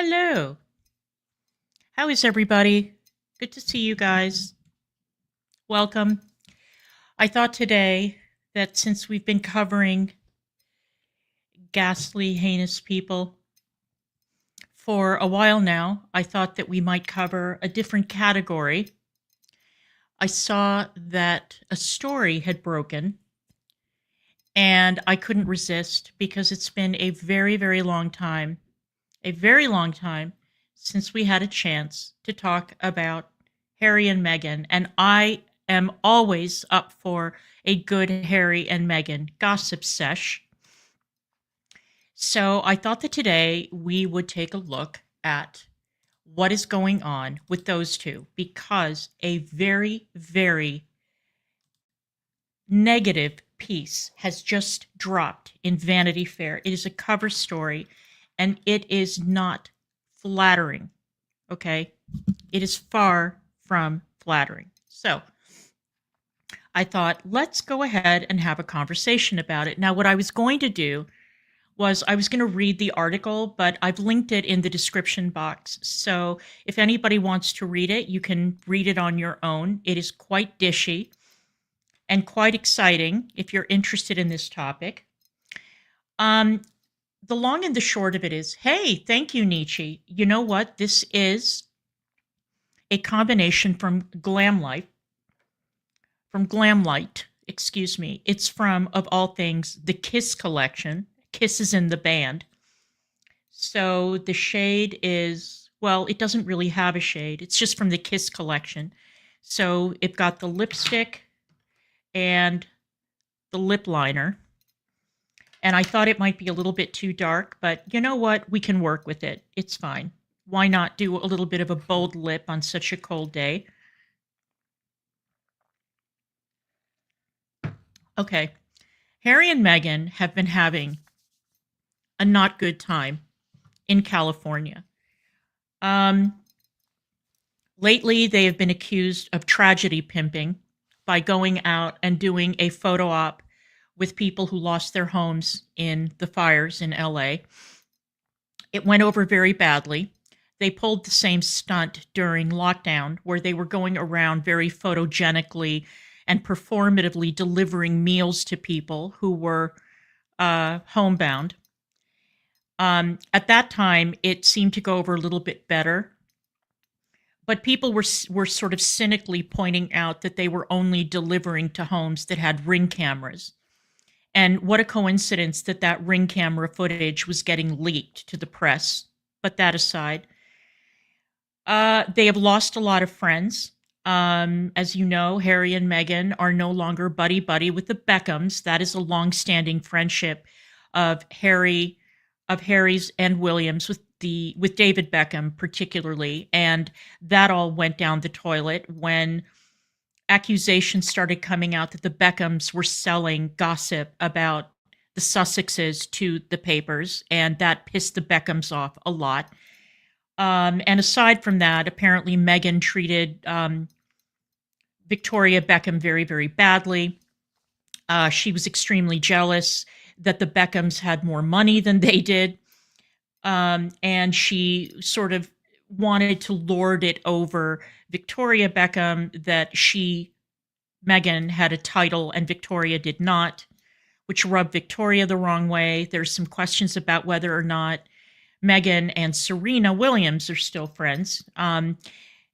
Hello. How is everybody? Good to see you guys. Welcome. I thought today that since we've been covering ghastly, heinous people for a while now, I thought that we might cover a different category. I saw that a story had broken, and I couldn't resist because it's been a very, a very long time since we had a chance to talk about Harry and Meghan, and I am always up for a good Harry and Meghan gossip sesh. So I thought that today we would take a look at what is going on with those two because a very, very negative piece has just dropped in Vanity Fair. It is a cover story and it is not flattering. Okay. It is far from flattering. So I thought, let's go ahead and have a conversation about it. Now, what I was going to do was I was going to read the article, but I've linked it in the description box. So if anybody wants to read it, you can read it on your own. It is quite dishy and quite exciting if you're interested in this topic. The long and the short of it is, hey, thank you, Nietzsche. You know what? This is a combination from Glamlight, excuse me. It's from, of all things, the Kiss collection. Kiss is in the band. So the shade is, well, it doesn't really have a shade. It's just from the Kiss collection. So it got the lipstick and the lip liner. And I thought it might be a little bit too dark, but you know what? We can work with it. It's fine. Why not do a little bit of a bold lip on such a cold day? Okay. Harry and Meghan have been having a not good time in California. Lately, they have been accused of tragedy pimping by going out and doing a photo op with people who lost their homes in the fires in LA. It went over very badly. They pulled the same stunt during lockdown where they were going around very photogenically and performatively delivering meals to people who were homebound. At that time, it seemed to go over a little bit better, but people were sort of cynically pointing out that they were only delivering to homes that had Ring cameras. And what a coincidence that that Ring camera footage was getting leaked to the press. But that aside, they have lost a lot of friends. As you know, Harry and Meghan are no longer buddy-buddy with the Beckhams. That is a long-standing friendship of Harry's and William's with David Beckham particularly, and that all went down the toilet when accusations started coming out that the Beckhams were selling gossip about the Sussexes to the papers, and that pissed the Beckhams off a lot. And aside from that, apparently Meghan treated Victoria Beckham very, very badly. She was extremely jealous that the Beckhams had more money than they did. And she sort of wanted to lord it over Victoria Beckham, that Meghan, had a title and Victoria did not, which rubbed Victoria the wrong way. There's some questions about whether or not Meghan and Serena Williams are still friends.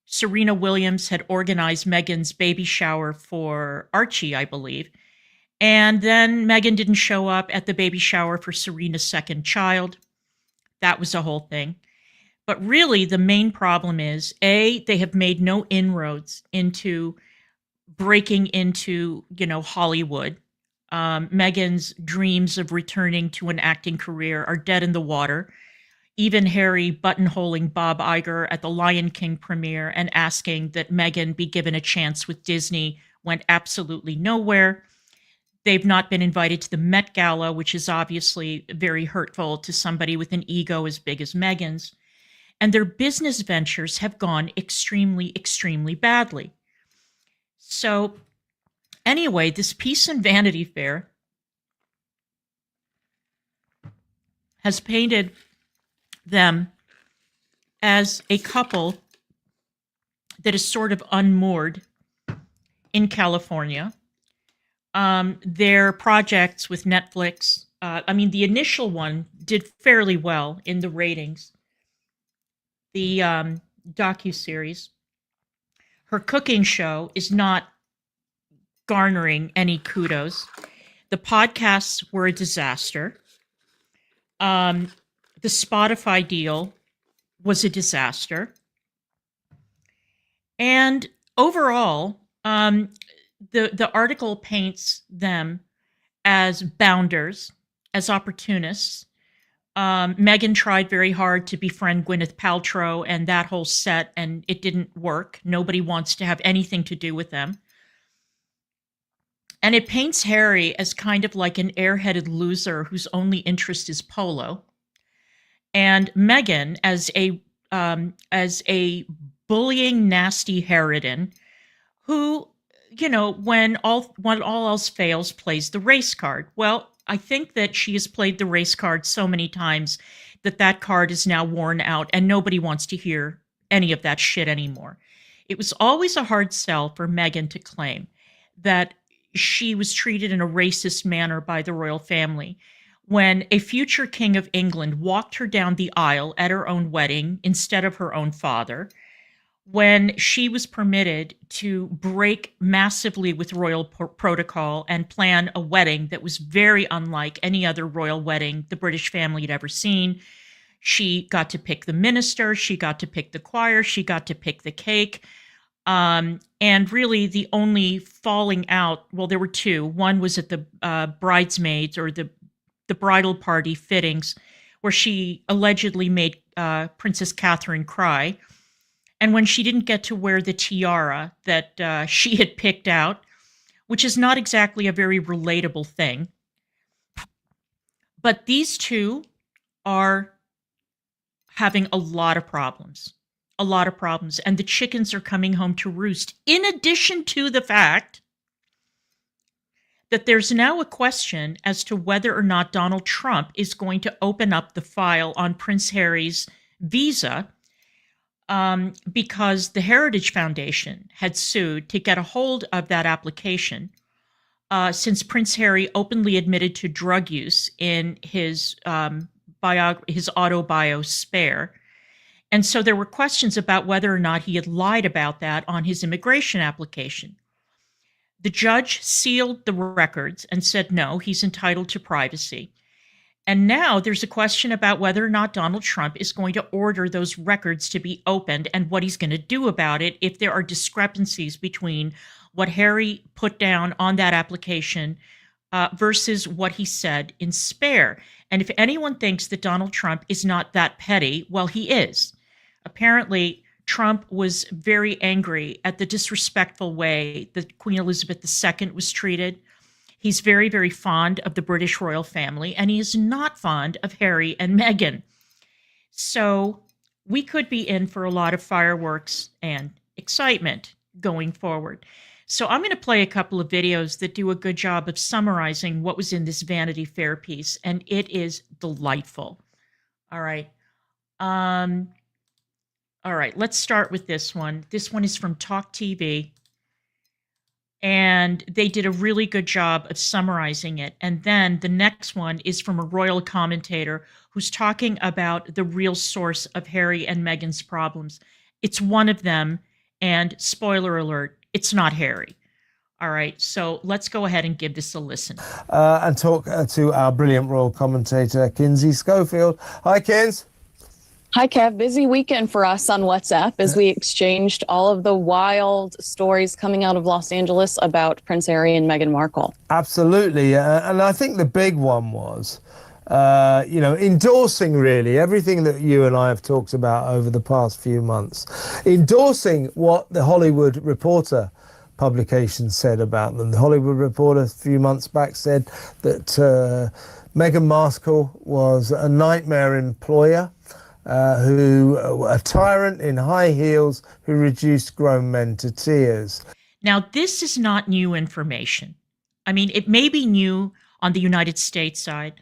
Serena Williams had organized Meghan's baby shower for Archie, I believe. And then Meghan didn't show up at the baby shower for Serena's second child. That was a whole thing. But really, the main problem is, A, they have made no inroads into breaking into, Hollywood. Meghan's dreams of returning to an acting career are dead in the water. Even Harry buttonholing Bob Iger at the Lion King premiere and asking that Meghan be given a chance with Disney went absolutely nowhere. They've not been invited to the Met Gala, which is obviously very hurtful to somebody with an ego as big as Meghan's. And their business ventures have gone extremely, extremely badly. So anyway, this piece in Vanity Fair has painted them as a couple that is sort of unmoored in California. Their projects with Netflix, the initial one did fairly well in the ratings. The docuseries, her cooking show is not garnering any kudos. The podcasts were a disaster. The Spotify deal was a disaster. And overall, the article paints them as bounders, as opportunists. Meghan tried very hard to befriend Gwyneth Paltrow and that whole set, and it didn't work. Nobody wants to have anything to do with them. And it paints Harry as kind of like an airheaded loser whose only interest is polo, and Meghan as a bullying, nasty harridan who, when all else fails, plays the race card. Well, I think that she has played the race card so many times that card is now worn out and nobody wants to hear any of that shit anymore. It was always a hard sell for Meghan to claim that she was treated in a racist manner by the royal family when a future king of England walked her down the aisle at her own wedding instead of her own father, when she was permitted to break massively with royal protocol and plan a wedding that was very unlike any other royal wedding the British family had ever seen. She got to pick the minister, she got to pick the choir, she got to pick the cake. And really the only falling out, well, there were two. One was at the bridesmaids or the bridal party fittings, where she allegedly made Princess Catherine cry. And when she didn't get to wear the tiara that she had picked out, which is not exactly a very relatable thing. But these two are having a lot of problems. And the chickens are coming home to roost, in addition to the fact that there's now a question as to whether or not Donald Trump is going to open up the file on Prince Harry's visa, because the Heritage Foundation had sued to get a hold of that application, since Prince Harry openly admitted to drug use in his autobio Spare. And so there were questions about whether or not he had lied about that on his immigration application. The judge sealed the records and said, no, he's entitled to privacy. And now there's a question about whether or not Donald Trump is going to order those records to be opened and what he's going to do about it if there are discrepancies between what Harry put down on that application versus what he said in Spare. And if anyone thinks that Donald Trump is not that petty, well, he is. Apparently, Trump was very angry at the disrespectful way that Queen Elizabeth II was treated. He's very, very fond of the British royal family, and he is not fond of Harry and Meghan. So we could be in for a lot of fireworks and excitement going forward. So I'm going to play a couple of videos that do a good job of summarizing what was in this Vanity Fair piece, and it is delightful. All right. All right, let's start with this one. This one is from Talk TV, and they did a really good job of summarizing it. And then the next one is from a royal commentator who's talking about the real source of Harry and Meghan's problems. It's one of them, and spoiler alert, it's not Harry. All right, so let's go ahead and give this a listen. And talk to our brilliant royal commentator, Kinsey Schofield. Hi, Kins. Hi, Kev. Busy weekend for us on WhatsApp as we exchanged all of the wild stories coming out of Los Angeles about Prince Harry and Meghan Markle. Absolutely. And I think the big one was, endorsing really everything that you and I have talked about over the past few months, endorsing what the Hollywood Reporter publication said about them. The Hollywood Reporter a few months back said that Meghan Markle was a nightmare employer, a tyrant in high heels who reduced grown men to tears. Now, this is not new information. I mean, it may be new on the United States side,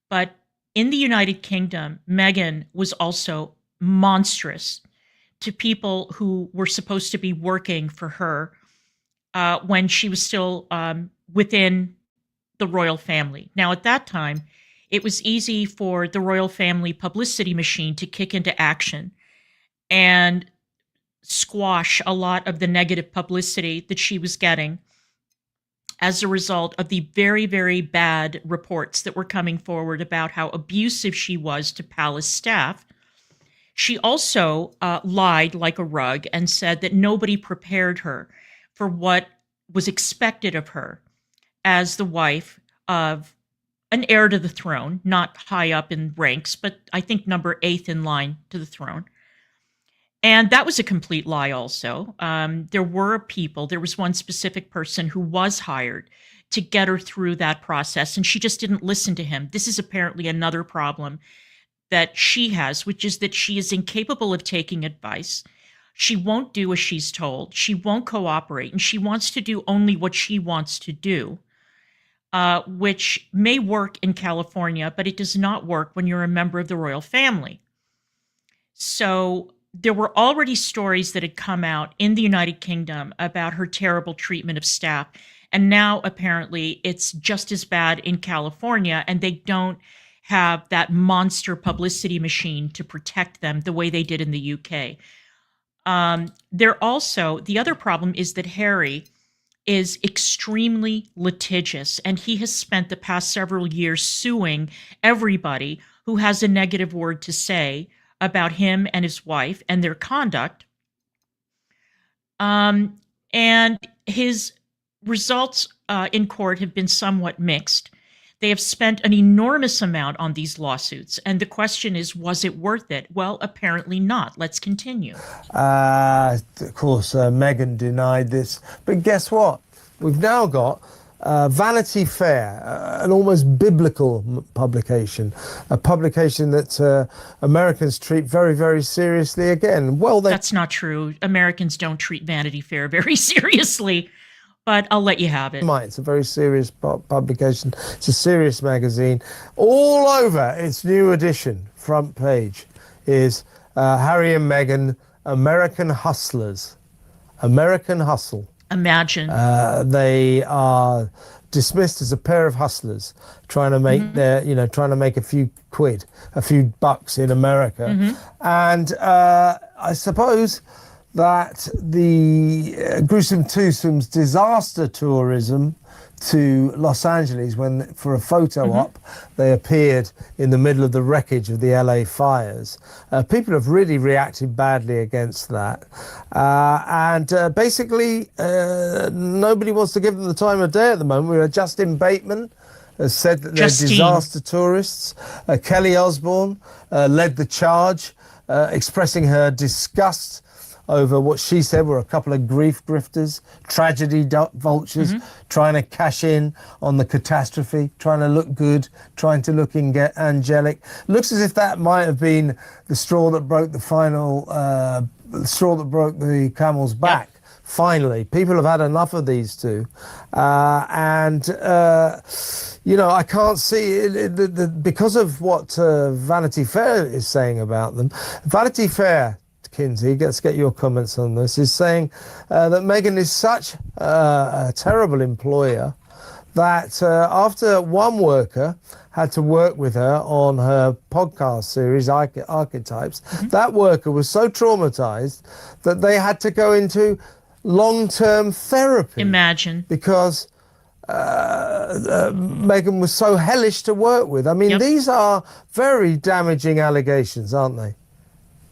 but in the United Kingdom, Meghan was also monstrous to people who were supposed to be working for her when she was still within the royal family. Now, at that time, it was easy for the royal family publicity machine to kick into action and squash a lot of the negative publicity that she was getting as a result of the very, very bad reports that were coming forward about how abusive she was to palace staff. She also lied like a rug and said that nobody prepared her for what was expected of her as the wife of an heir to the throne, not high up in ranks, but I think number 8 in line to the throne. And that was a complete lie also. There was one specific person who was hired to get her through that process, and she just didn't listen to him. This is apparently another problem that she has, which is that she is incapable of taking advice. She won't do as she's told. She won't cooperate, and she wants to do only what she wants to do, which may work in California, but it does not work when you're a member of the royal family. So there were already stories that had come out in the United Kingdom about her terrible treatment of staff. And now apparently it's just as bad in California, and they don't have that monster publicity machine to protect them the way they did in the UK. The other problem is that Harry is extremely litigious, and he has spent the past several years suing everybody who has a negative word to say about him and his wife and their conduct. And his results in court have been somewhat mixed. They have spent an enormous amount on these lawsuits. And the question is, was it worth it? Well, apparently not. Let's continue. Of course, Meghan denied this. But guess what? We've now got Vanity Fair, an almost biblical publication, a publication that Americans treat very, very seriously. Again, that's not true. Americans don't treat Vanity Fair very seriously, but I'll let you have it. It's a very serious publication. It's a serious magazine. All over its new edition, front page, is Harry and Meghan, American Hustlers. American Hustle. Imagine. They are dismissed as a pair of hustlers trying to make trying to make a few quid, a few bucks in America. And I suppose that the gruesome twosomes disaster tourism to Los Angeles, when for a photo op they appeared in the middle of the wreckage of the LA fires. People have really reacted badly against that, and basically nobody wants to give them the time of day at the moment. Justin Bateman has said that they're disaster tourists. Kelly Osbourne led the charge, expressing her disgust over what she said were a couple of grief grifters, tragedy vultures, trying to cash in on the catastrophe, trying to look good, trying to look angelic. Looks as if that might have been the straw that broke the camel's back. Yep. Finally, people have had enough of these two. I can't see it, because of what Vanity Fair is saying about them. Vanity Fair, Kinsey, let's get your comments on this, is saying that Meghan is such a terrible employer that after one worker had to work with her on her podcast series, Archetypes, that worker was so traumatized that they had to go into long-term therapy. Imagine. Because Meghan was so hellish to work with. I mean, these are very damaging allegations, aren't they?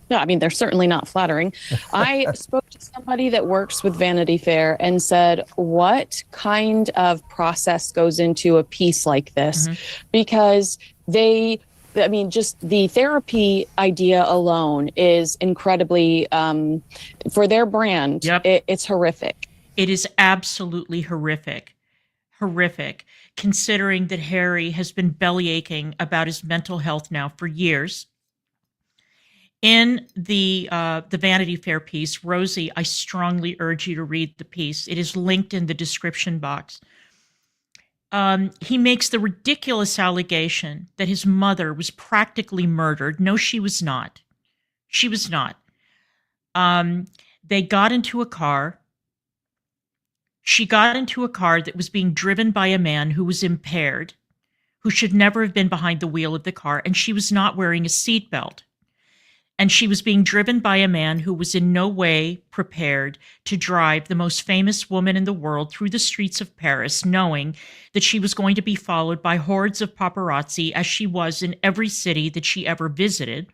No, I mean, they're certainly not flattering. I spoke to somebody that works with Vanity Fair and said, what kind of process goes into a piece like this? Because just the therapy idea alone is incredibly, for their brand, it's horrific. It is absolutely horrific. Horrific, considering that Harry has been bellyaching about his mental health now for years. In the Vanity Fair piece, Rosie, I strongly urge you to read the piece. It is linked in the description box. He makes the ridiculous allegation that his mother was practically murdered. No, she was not. She was not. They got into a car. She got into a car that was being driven by a man who was impaired, who should never have been behind the wheel of the car, and she was not wearing a seatbelt. And she was being driven by a man who was in no way prepared to drive the most famous woman in the world through the streets of Paris, knowing that she was going to be followed by hordes of paparazzi, as she was in every city that she ever visited.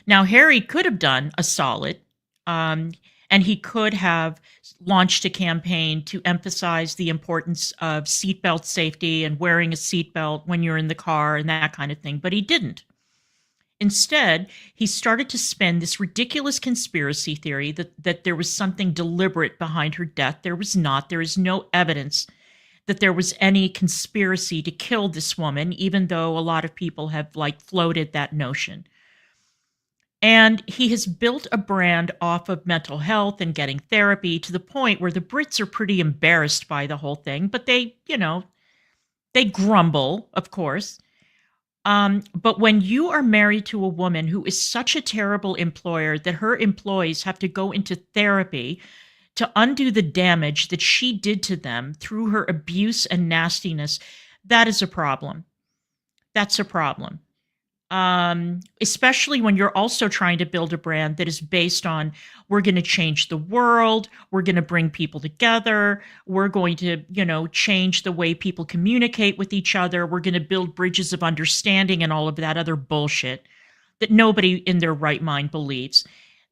Now, Harry could have done a solid, and he could have launched a campaign to emphasize the importance of seatbelt safety and wearing a seatbelt when you're in the car and that kind of thing, but he didn't. Instead, he started to spin this ridiculous conspiracy theory that there was something deliberate behind her death. There was not. There is no evidence that there was any conspiracy to kill this woman, even though a lot of people have floated that notion. And he has built a brand off of mental health and getting therapy to the point where the Brits are pretty embarrassed by the whole thing, but they grumble, of course. But when you are married to a woman who is such a terrible employer that her employees have to go into therapy to undo the damage that she did to them through her abuse and nastiness, that is a problem. That's a problem. Especially when you're also trying to build a brand that is based on, we're going to change the world, we're going to bring people together, we're going to, change the way people communicate with each other, we're going to build bridges of understanding and all of that other bullshit that nobody in their right mind believes.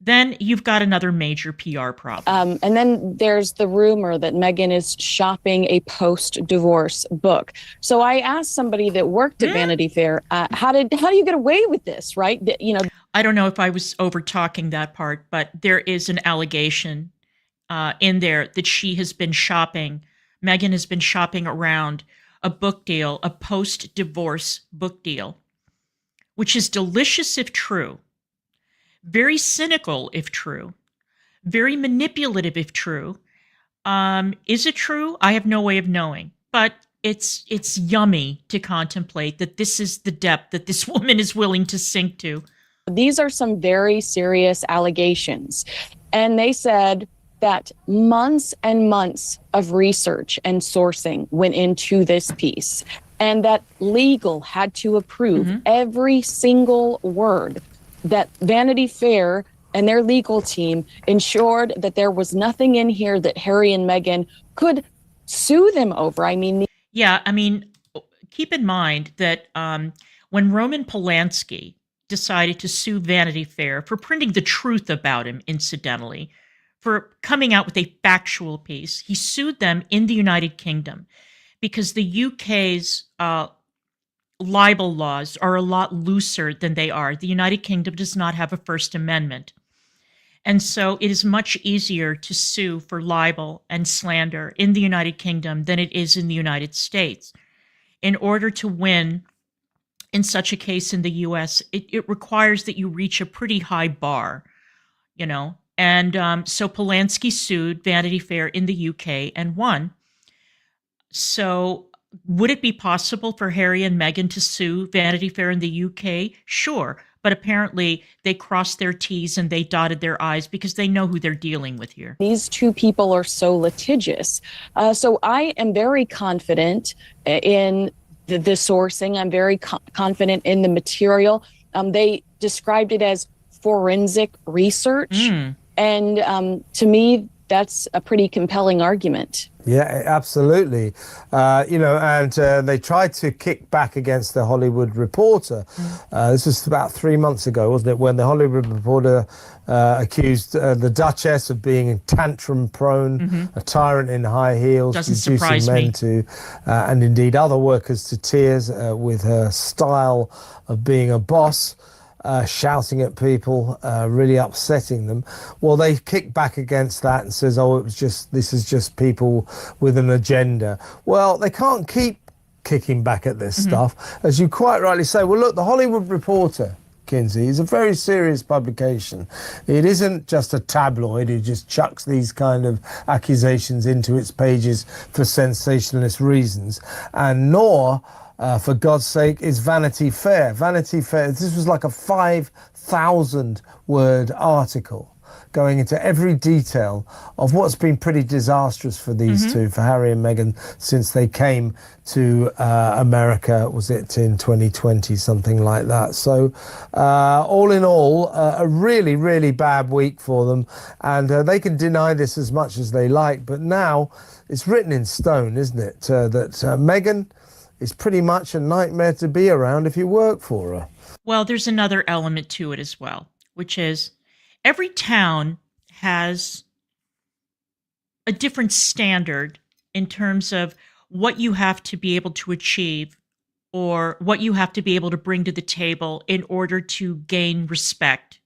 Then you've got another major PR problem. And then there's the rumor that Meghan is shopping a post-divorce book. So I asked somebody that worked at Vanity Fair, how do you get away with this, right? I don't know if I was over talking that part, but there is an allegation in there that she has been shopping. Meghan has been shopping around a book deal, a post-divorce book deal, which is delicious if true. Very cynical, if true. Very manipulative, if true. Is it true? I have no way of knowing. But it's yummy to contemplate that this is the depth that this woman is willing to sink to. These are some very serious allegations. And they said that months and months of research and sourcing went into this piece, and that legal had to approve every single word, that Vanity Fair and their legal team ensured that there was nothing in here that Harry and Meghan could sue them over. Keep in mind that when Roman Polanski decided to sue Vanity Fair for printing the truth about him, incidentally, for coming out with a factual piece, he sued them in the United Kingdom because the UK's libel laws are a lot looser than they are. The United Kingdom does not have a First Amendment. And so it is much easier to sue for libel and slander in the United Kingdom than it is in the United States. In order to win in such a case in the US, it requires that you reach a pretty high bar, And so Polanski sued Vanity Fair in the UK and won. So would it be possible for Harry and Meghan to sue Vanity Fair in the UK? Sure. But apparently they crossed their T's and they dotted their I's because they know who they're dealing with here. These two people are so litigious. So I am very confident in the sourcing. I'm very confident in the material. They described it as forensic research. And to me, that's a pretty compelling argument. Yeah, absolutely. And they tried to kick back against the Hollywood Reporter. This was about 3 months ago, wasn't it, when the Hollywood Reporter accused the Duchess of being tantrum prone, a tyrant in high heels, reducing men to, and indeed other workers to tears with her style of being a boss. Shouting at people, really upsetting them. Well, they kick back against that and says, this is just people with an agenda. Well, they can't keep kicking back at this stuff. As you quite rightly say, well, look, the Hollywood Reporter, Kinsey, is a very serious publication. It isn't just a tabloid who just chucks these kind of accusations into its pages for sensationalist reasons, and nor for God's sake, is Vanity Fair. Vanity Fair, this was like a 5,000 word article going into every detail of what's been pretty disastrous for these two, for Harry and Meghan, since they came to America, was it in 2020, something like that. So all in all, a really, really bad week for them. And they can deny this as much as they like, but now it's written in stone, isn't it, that Meghan is pretty much a nightmare to be around if you work for her. Well, there's another element to it as well, which is every town has a different standard in terms of what you have to be able to achieve or what you have to be able to bring to the table in order to gain respect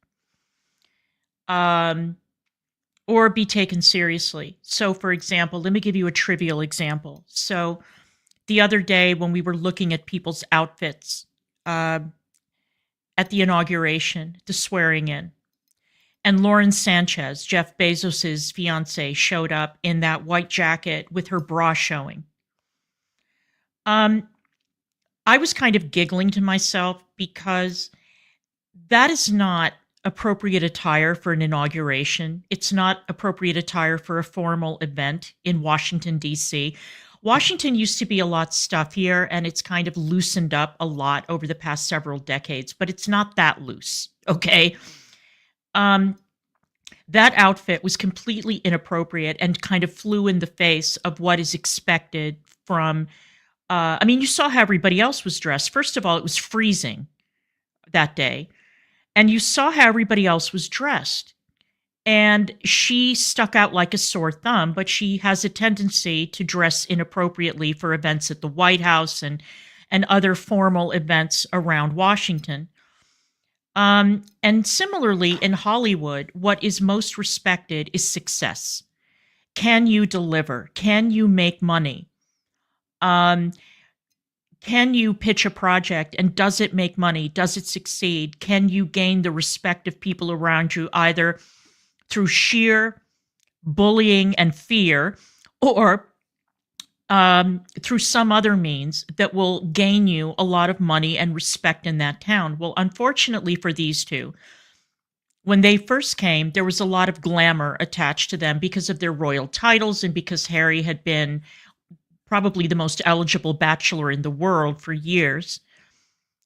or be taken seriously. So, for example, let me give you a trivial example. So the other day when we were looking at people's outfits at the inauguration, the swearing in, and Lauren Sanchez, Jeff Bezos's fiance, showed up in that white jacket with her bra showing. I was kind of giggling to myself because that is not appropriate attire for an inauguration. It's not appropriate attire for a formal event in Washington, D.C. Washington used to be a lot stuffier, and it's kind of loosened up a lot over the past several decades, but it's not that loose, okay? That outfit was completely inappropriate and kind of flew in the face of what is expected from, you saw how everybody else was dressed. First of all, it was freezing that day, and you saw how everybody else was dressed. And she stuck out like a sore thumb, but she has a tendency to dress inappropriately for events at the White House and other formal events around Washington. And similarly, in Hollywood, what is most respected is success. Can you deliver? Can you make money? Can you pitch a project and does it make money? Does it succeed? Can you gain the respect of people around you either through sheer bullying and fear or through some other means that will gain you a lot of money and respect in that town? Well, unfortunately for these two, when they first came, there was a lot of glamour attached to them because of their royal titles and because Harry had been probably the most eligible bachelor in the world for years.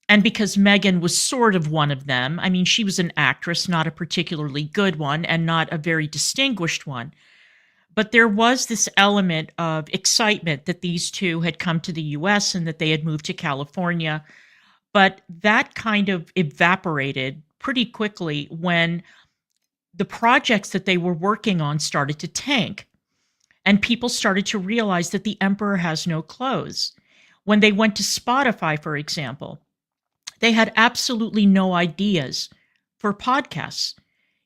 And because Meghan was sort of one of them. I mean, she was an actress, not a particularly good one and not a very distinguished one. But there was this element of excitement that these two had come to the US and that they had moved to California. But that kind of evaporated pretty quickly when the projects that they were working on started to tank. And people started to realize that the emperor has no clothes. When they went to Spotify, for example, they had absolutely no ideas for podcasts.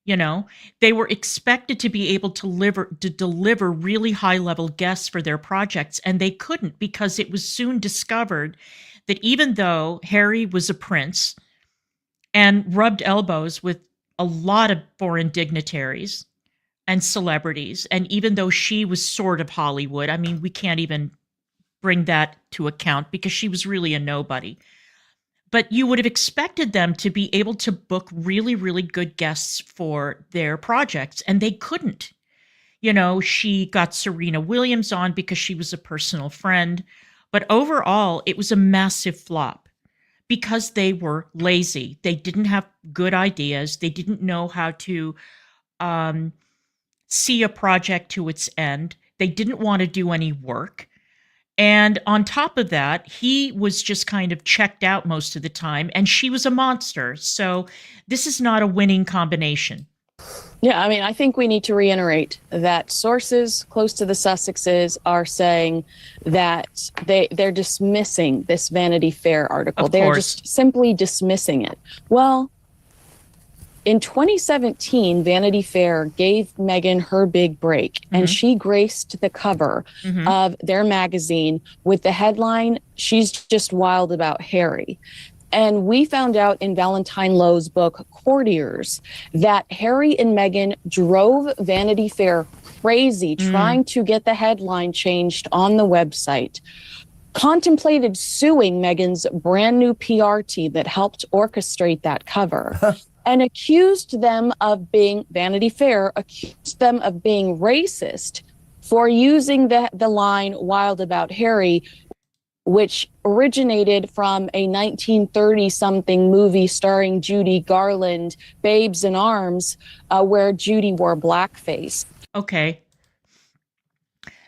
You know, they were expected to be able to deliver really high-level guests for their projects, and they couldn't because it was soon discovered that even though Harry was a prince and rubbed elbows with a lot of foreign dignitaries and celebrities, and even though she was sort of Hollywood, I mean, we can't even bring that to account because she was really a nobody. But you would have expected them to be able to book really, really good guests for their projects, and they couldn't. You know, she got Serena Williams on because she was a personal friend, but overall, it was a massive flop because they were lazy. They didn't have good ideas. They didn't know how to see a project to its end. They didn't want to do any work. And on top of that, he was just kind of checked out most of the time, and she was a monster. So this is not a winning combination. Yeah, I mean, I think we need to reiterate that sources close to the Sussexes are saying that they're dismissing this Vanity Fair article. They're just simply dismissing it. Well, in 2017, Vanity Fair gave Meghan her big break, and she graced the cover of their magazine with the headline, "She's Just Wild About Harry." And we found out in Valentine Lowe's book, Courtiers, that Harry and Meghan drove Vanity Fair crazy trying to get the headline changed on the website. contemplated suing Meghan's brand new PR team that helped orchestrate that cover and accused them of being, Vanity Fair accused them of being racist for using the line "wild about Harry," which originated from a 1930-something movie starring Judy Garland, Babes in Arms, where Judy wore blackface. Okay.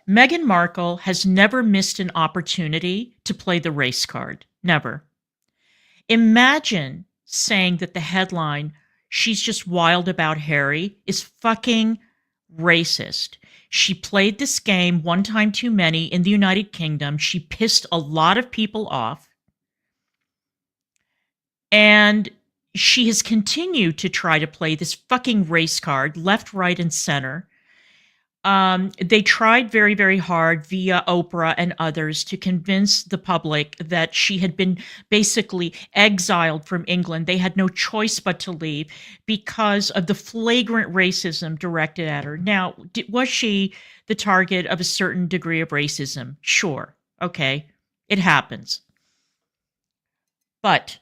Meghan Markle has never missed an opportunity to play the race card. Never. Imagine saying that the headline, "She's just wild about Harry," is fucking racist. She played this game one time too many in the United Kingdom. She pissed a lot of people off. And she has continued to try to play this fucking race card left, right, and center. They tried very, very hard via Oprah and others to convince the public that she had been basically exiled from England. They had no choice but to leave because of the flagrant racism directed at her. Now, was she the target of a certain degree of racism? Sure. Okay. It happens. But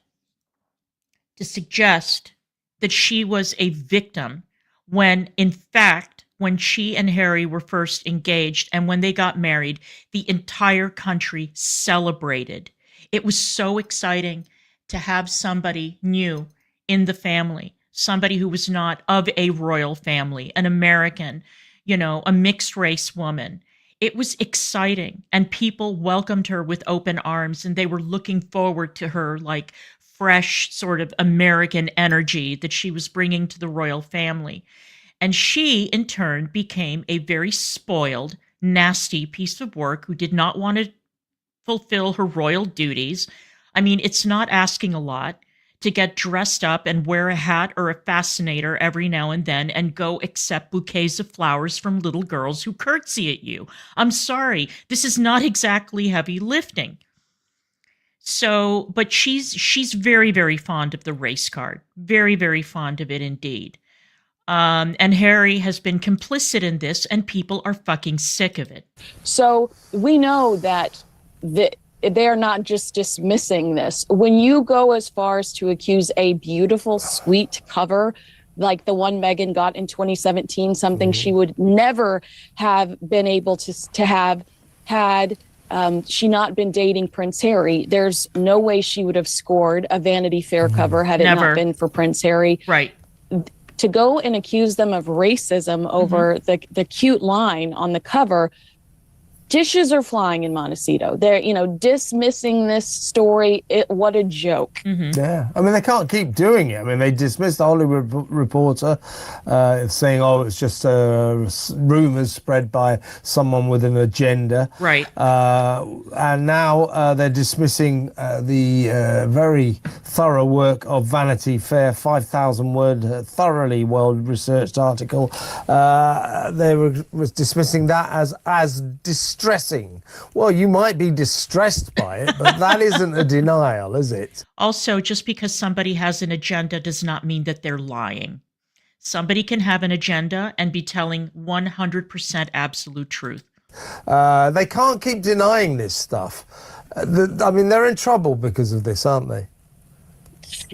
to suggest that she was a victim when, in fact, when she and Harry were first engaged and when they got married, the entire country celebrated. It was so exciting to have somebody new in the family, somebody who was not of a royal family, an American, a mixed race woman. It was exciting, and people welcomed her with open arms, and they were looking forward to her like fresh sort of American energy that she was bringing to the royal family. And she, in turn, became a very spoiled, nasty piece of work who did not want to fulfill her royal duties. I mean, it's not asking a lot to get dressed up and wear a hat or a fascinator every now and then and go accept bouquets of flowers from little girls who curtsy at you. I'm sorry, this is not exactly heavy lifting. So, but she's very, very fond of the race card. Very, very fond of it indeed. And Harry has been complicit in this, and people are fucking sick of it. So we know that they're not just dismissing this. When you go as far as to accuse a beautiful, sweet cover like the one Meghan got in 2017, something she would never have been able to have had she not been dating Prince Harry, there's no way she would have scored a Vanity Fair cover had it not been for Prince Harry. Right. To go and accuse them of racism over the cute line on the cover, dishes are flying in Montecito. They're, dismissing this story. What a joke. Yeah. I mean, they can't keep doing it. I mean, they dismissed the Hollywood Reporter saying, it's just rumors spread by someone with an agenda. Right. And now they're dismissing the very thorough work of Vanity Fair, 5,000-word, thoroughly well-researched article. They were dismissing that as distressing. Well, you might be distressed by it, but that isn't a denial, is it? Also, just because somebody has an agenda does not mean that they're lying. Somebody can have an agenda and be telling 100% absolute truth. They can't keep denying this stuff. They're in trouble because of this, aren't they?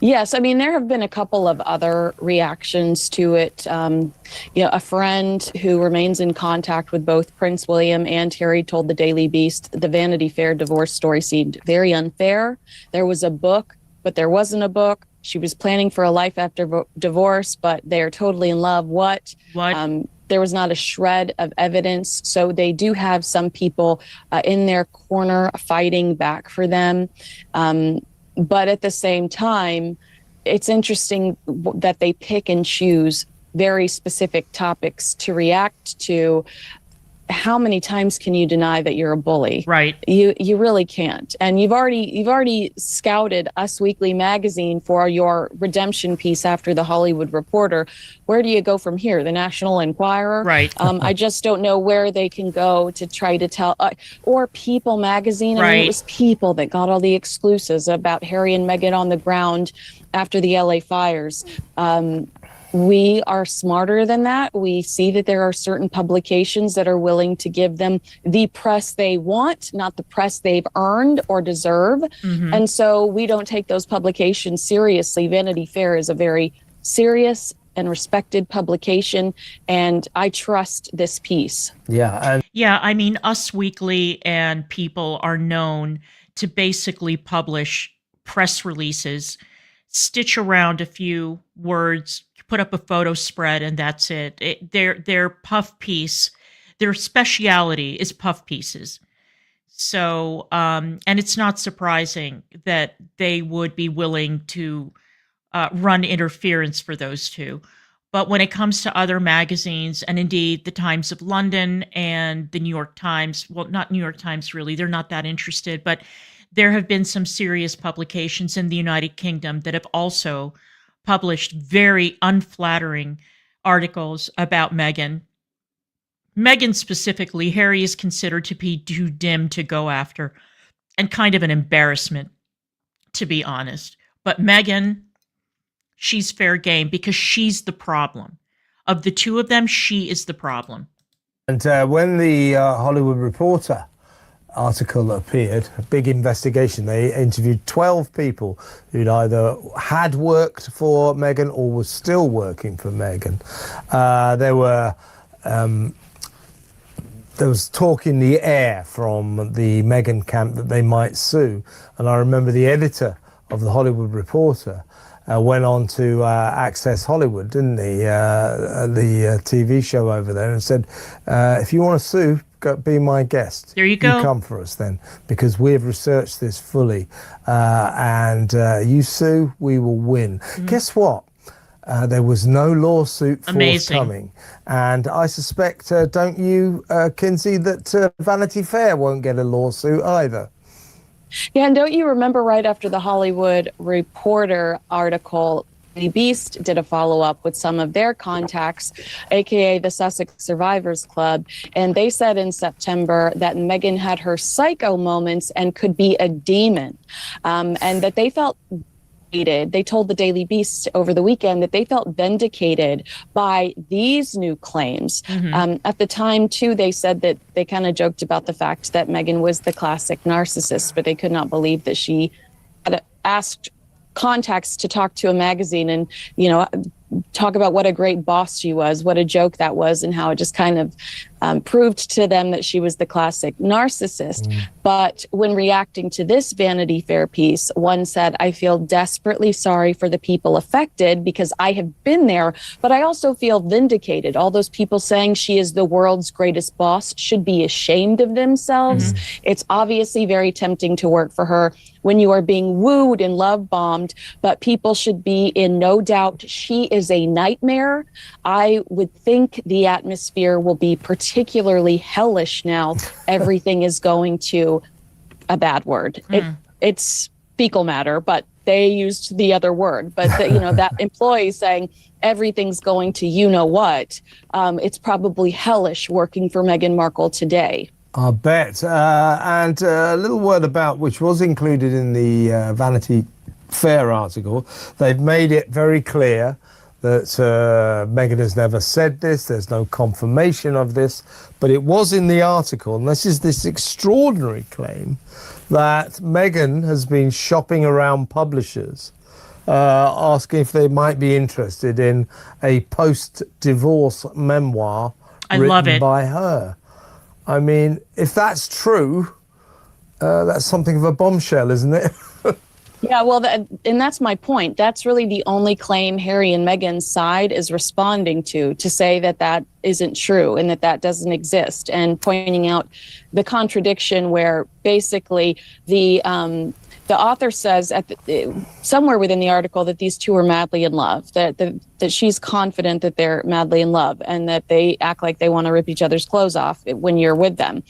Yes, I mean, there have been a couple of other reactions to it. A friend who remains in contact with both Prince William and Harry told the Daily Beast the Vanity Fair divorce story seemed very unfair. There was a book, but there wasn't a book. She was planning for a life after divorce, but they are totally in love. What? There was not a shred of evidence. So they do have some people in their corner fighting back for them. But at the same time, it's interesting that they pick and choose very specific topics to react to. How many times can you deny that you're a bully? Right. You really can't. And you've already scouted Us Weekly magazine for your redemption piece after the Hollywood Reporter. Where do you go from here? The National Enquirer? Right. I just don't know where they can go to try to tell. Or People magazine. I mean, it was People that got all the exclusives about Harry and Meghan on the ground after the LA fires. We are smarter than that. We see that there are certain publications that are willing to give them the press they want, not the press they've earned or deserve. Mm-hmm. And so we don't take those publications seriously. Vanity Fair is a very serious and respected publication, and I trust this piece. Yeah, I mean, Us Weekly and People are known to basically publish press releases, stitch around a few words, put up a photo spread, and that's it. Their puff piece, their speciality is puff pieces. So, and it's not surprising that they would be willing to run interference for those two. But when it comes to other magazines, and indeed the Times of London and the New York Times, well, not New York Times really, they're not that interested, but there have been some serious publications in the United Kingdom that have also published very unflattering articles about Meghan. Meghan specifically, Harry is considered to be too dim to go after, and kind of an embarrassment, to be honest. But Meghan, she's fair game because she's the problem. Of the two of them, she is the problem. And when the Hollywood Reporter article appeared, a big investigation, they interviewed 12 people who'd either had worked for Meghan or were still working for Meghan. There was talk in the air from the Meghan camp that they might sue. And I remember the editor of the Hollywood Reporter went on to Access Hollywood, didn't he? The TV show over there, and said, if you want to sue, be my guest. There you go. You come for us then, because we've researched this fully. And you sue, we will win. Mm-hmm. Guess what? There was no lawsuit forthcoming. And I suspect, don't you, Kinsey, that Vanity Fair won't get a lawsuit either? Yeah, and don't you remember right after the Hollywood Reporter article, The Beast did a follow-up with some of their contacts, aka the Sussex Survivors Club, and they said in September that Meghan had her psycho moments and could be a demon, and that they felt vindicated. They told the Daily Beast over the weekend that they felt vindicated by these new claims. Mm-hmm. At the time, too, they said that they kind of joked about the fact that Meghan was the classic narcissist, but they could not believe that she had asked contacts to talk to a magazine and, talk about what a great boss she was, what a joke that was, and how it just kind of proved to them that she was the classic narcissist. Mm. But when reacting to this Vanity Fair piece, one said, I feel desperately sorry for the people affected because I have been there, but I also feel vindicated. All those people saying she is the world's greatest boss should be ashamed of themselves. Mm. It's obviously very tempting to work for her when you are being wooed and love bombed, but people should be in no doubt she is a nightmare. I would think the atmosphere will be particularly hellish now. Everything is going to a bad word. It's fecal matter, but they used the other word. But that employee saying everything's going to what, it's probably hellish working for Meghan Markle today. I bet. And a little word about, which was included in the Vanity Fair article, they've made it very clear that Meghan has never said this. There's no confirmation of this, but it was in the article. And this is this extraordinary claim that Meghan has been shopping around publishers, asking if they might be interested in a post-divorce memoir written by her. I mean, if that's true, that's something of a bombshell, isn't it? Yeah, well, and that's my point. That's really the only claim Harry and Meghan's side is responding to say that isn't true and that doesn't exist, and pointing out the contradiction where basically the author says somewhere within the article that these two are madly in love, that she's confident that they're madly in love and that they act like they want to rip each other's clothes off when you're with them.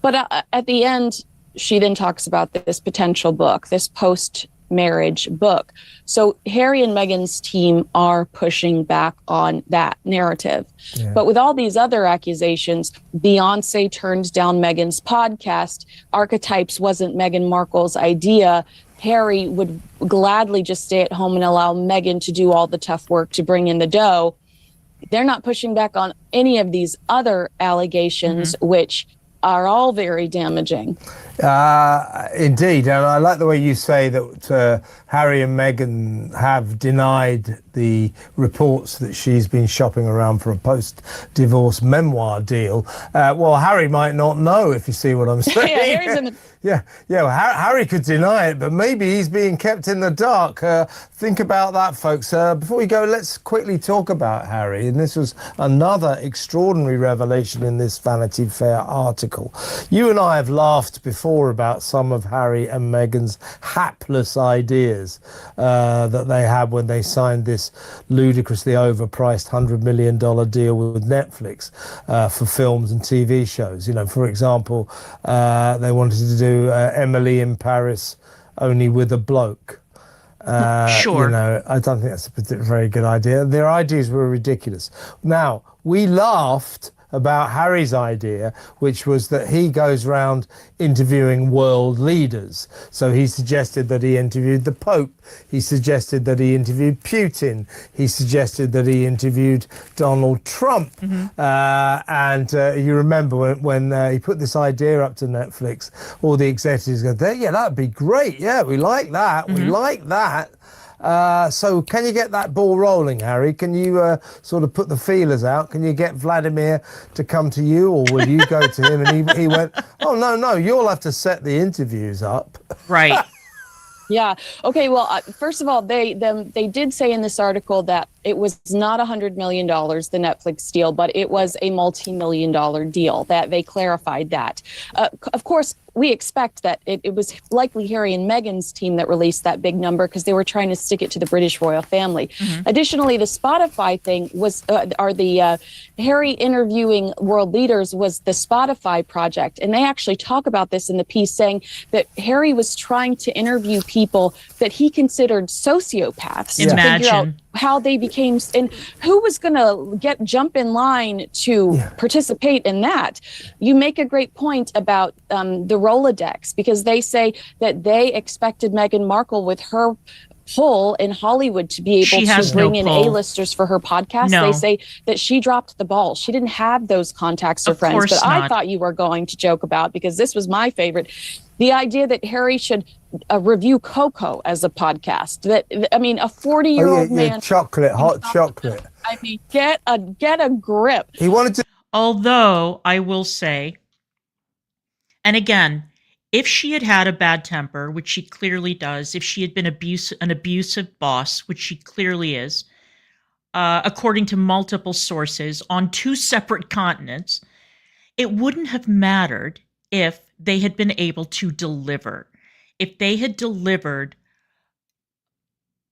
But at the end, she then talks about this potential book, this post-marriage book. So Harry and Meghan's team are pushing back on that narrative. Yeah. But with all these other accusations, Beyonce turned down Meghan's podcast. Archetypes wasn't Meghan Markle's idea. Harry would gladly just stay at home and allow Meghan to do all the tough work to bring in the dough. They're not pushing back on any of these other allegations, which are all very damaging. Indeed, and I like the way you say that Harry and Meghan have denied the reports that she's been shopping around for a post-divorce memoir deal. Well, Harry might not know, if you see what I'm saying. Yeah, Harry's in the... Yeah. Well, Harry could deny it, but maybe he's being kept in the dark. Think about that, folks. Before we go, let's quickly talk about Harry. And this was another extraordinary revelation in this Vanity Fair article. You and I have laughed before about some of Harry and Meghan's hapless ideas that they had when they signed this ludicrously overpriced $100 million deal with Netflix for films and TV shows. You know, for example, they wanted to do Emily in Paris only with a bloke. Sure. You know, I don't think that's a very good idea. Their ideas were ridiculous. Now, we laughed about Harry's idea, which was that he goes around interviewing world leaders. So he suggested that he interviewed the Pope. He suggested that he interviewed Putin. He suggested that he interviewed Donald Trump. And you remember when he put this idea up to Netflix, all the executives go, yeah, that'd be great. Yeah, we like that. We like that. So can you get that ball rolling, Harry? Can you sort of put the feelers out? Can you get Vladimir to come to you, or will you go to him? And he went, oh, no, you'll have to set the interviews up. Right. Yeah. Okay. Well, first of all, they did say in this article that it was not $100 million, the Netflix deal, but it was a multi-million-dollar deal. That they clarified that. Of course, we expect that it was likely Harry and Meghan's team that released that big number because they were trying to stick it to the British royal family. Additionally, the Spotify thing was, Harry interviewing world leaders was the Spotify project. And they actually talk about this in the piece, saying that Harry was trying to interview people that he considered sociopaths to figure out how they became, and who was going to jump in line to participate in that. You make a great point about the Rolodex, because they say that they expected Meghan Markle with her pull in Hollywood to be able to bring in A-listers for her podcast. They say that she dropped the ball. She didn't have those contacts or friends. But I thought you were going to joke about, because this was my favorite, the idea that Harry should review Coco as a podcast. That, I mean, a 40-year-old man, chocolate, hot chocolate. I mean, get a grip. He wanted to. Although I will say, and again, if she had had a bad temper, which she clearly does, if she had been an abusive boss, which she clearly is, according to multiple sources on 2 separate continents, it wouldn't have mattered if they had been able to deliver. If they had delivered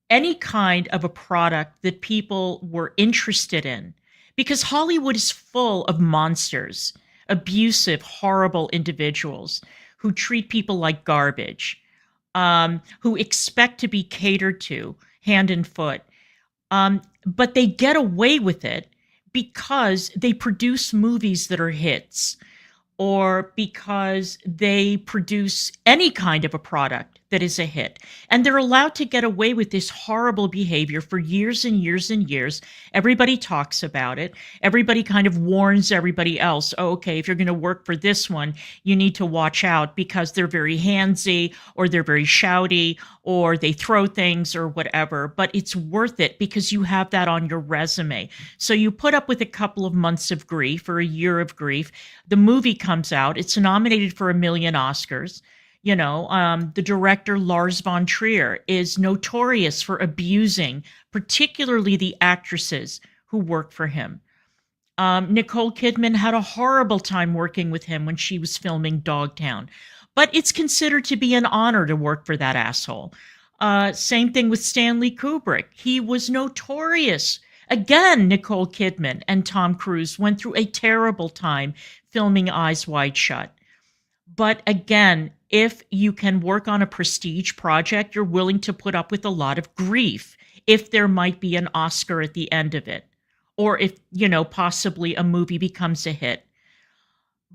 any kind of a product that people were interested in, because Hollywood is full of monsters, abusive, horrible individuals who treat people like garbage, who expect to be catered to hand and foot. But they get away with it because they produce movies that are hits, or because they produce any kind of a product that is a hit. And they're allowed to get away with this horrible behavior for years and years and years. Everybody talks about it. Everybody kind of warns everybody else, oh, okay, if you're going to work for this one, you need to watch out because they're very handsy, or they're very shouty, or they throw things or whatever. But it's worth it because you have that on your resume. So you put up with a couple of months of grief, or a year of grief. The movie comes out. It's nominated for 1 million Oscars. You know, the director Lars von Trier is notorious for abusing, particularly the actresses who work for him. Nicole Kidman had a horrible time working with him when she was filming Dogtown. But it's considered to be an honor to work for that asshole. Same thing with Stanley Kubrick. He was notorious. Again, Nicole Kidman and Tom Cruise went through a terrible time filming Eyes Wide Shut. But again, if you can work on a prestige project, you're willing to put up with a lot of grief if there might be an Oscar at the end of it, or if, you know, possibly a movie becomes a hit.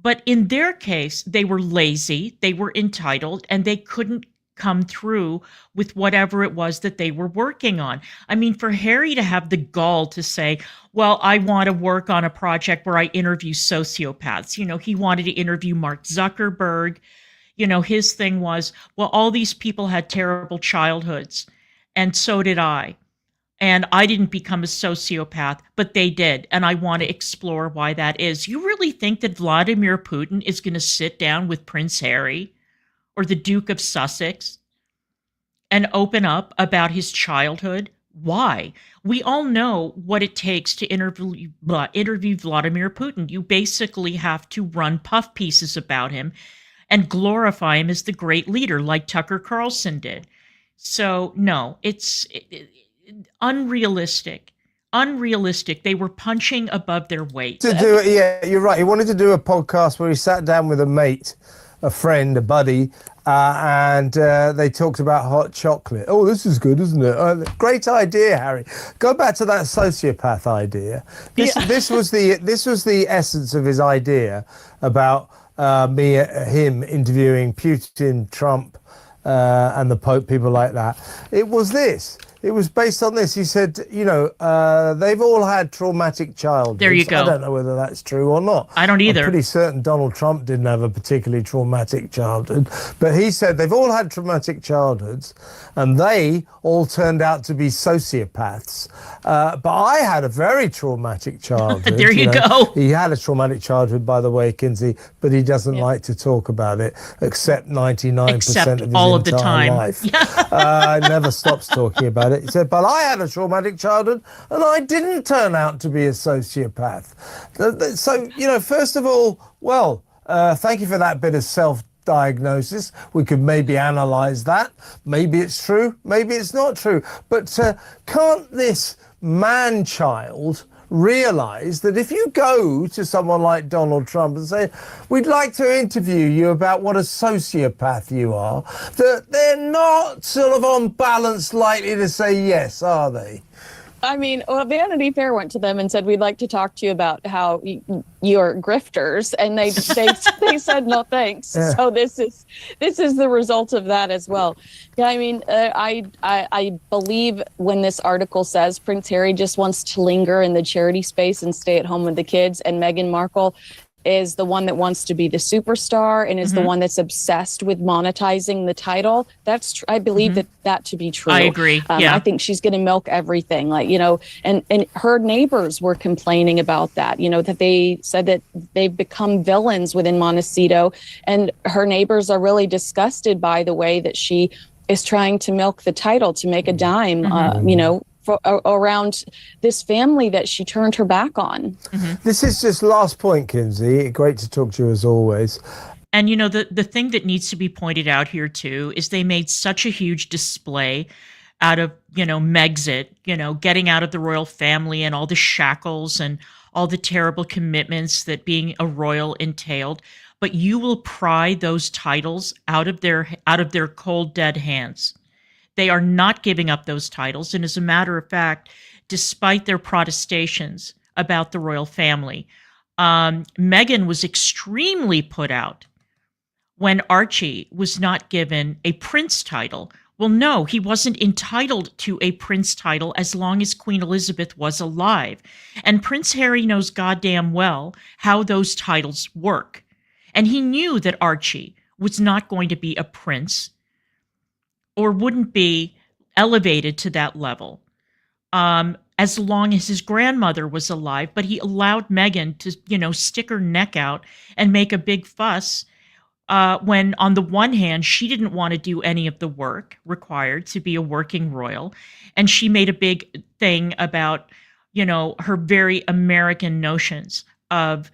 But in their case, they were lazy, they were entitled, and they couldn't come through with whatever it was that they were working on. I mean, for Harry to have the gall to say, well, I want to work on a project where I interview sociopaths. You know, he wanted to interview Mark Zuckerberg. You know, his thing was, well, all these people had terrible childhoods, and so did I. And I didn't become a sociopath, but they did. And I want to explore why that is. You really think that Vladimir Putin is going to sit down with Prince Harry or the Duke of Sussex and open up about his childhood? Why? We all know what it takes to interview Vladimir Putin. You basically have to run puff pieces about him and glorify him as the great leader like Tucker Carlson did. So, no, it's unrealistic. They were punching above their weight. Yeah, you're right. He wanted to do a podcast where he sat down with a mate, a friend, a buddy, and they talked about hot chocolate. Oh, this is good, isn't it? Great idea, Harry. Go back to that sociopath idea. This was the essence of his idea about him interviewing Putin, Trump, and the Pope, people like that. It was this. It was based on this. He said, you know, they've all had traumatic childhoods. There you go. I don't know whether that's true or not. I don't either. I'm pretty certain Donald Trump didn't have a particularly traumatic childhood. But he said they've all had traumatic childhoods, and they all turned out to be sociopaths. But I had a very traumatic childhood. There you go. He had a traumatic childhood, by the way, Kinsey, but he doesn't like to talk about it, except 99% of his all of the entire time. life. Never stops talking about it. He said, but I had a traumatic childhood and I didn't turn out to be a sociopath. So, you know, first of all, thank you for that bit of self-diagnosis. We could maybe analyse that. Maybe it's true, maybe it's not true. But can't this man-child realise that if you go to someone like Donald Trump and say, we'd like to interview you about what a sociopath you are, that they're not sort of on balance likely to say yes, are they? I mean, well, Vanity Fair went to them and said, we'd like to talk to you about how you're grifters. And they said, no, thanks. Yeah. So this is the result of that as well. Yeah, I mean, I believe when this article says Prince Harry just wants to linger in the charity space and stay at home with the kids, and Meghan Markle is the one that wants to be the superstar and is the one that's obsessed with monetizing the title. That's I believe that to be true. I agree. I think she's going to milk everything, like, you know, and her neighbors were complaining about that, you know, that they said that they've become villains within Montecito, and her neighbors are really disgusted by the way that she is trying to milk the title to make a dime, you know, around this family that she turned her back on. This is just last point, Kinsey. Great to talk to you as always. And, you know, the thing that needs to be pointed out here, too, is they made such a huge display out of, you know, Megxit, you know, getting out of the royal family and all the shackles and all the terrible commitments that being a royal entailed. But you will pry those titles out of their cold, dead hands. They are not giving up those titles. And as a matter of fact, despite their protestations about the royal family, Meghan was extremely put out when Archie was not given a prince title. Well, no, he wasn't entitled to a prince title as long as Queen Elizabeth was alive. And Prince Harry knows goddamn well how those titles work. And he knew that Archie was not going to be a prince or wouldn't be elevated to that level as long as his grandmother was alive. But he allowed Meghan to, you know, stick her neck out and make a big fuss when, on the one hand, she didn't want to do any of the work required to be a working royal. And she made a big thing about, you know, her very American notions of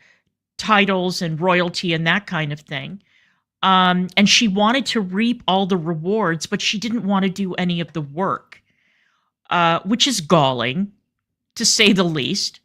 titles and royalty and that kind of thing. And she wanted to reap all the rewards, but she didn't want to do any of the work, which is galling, to say the least.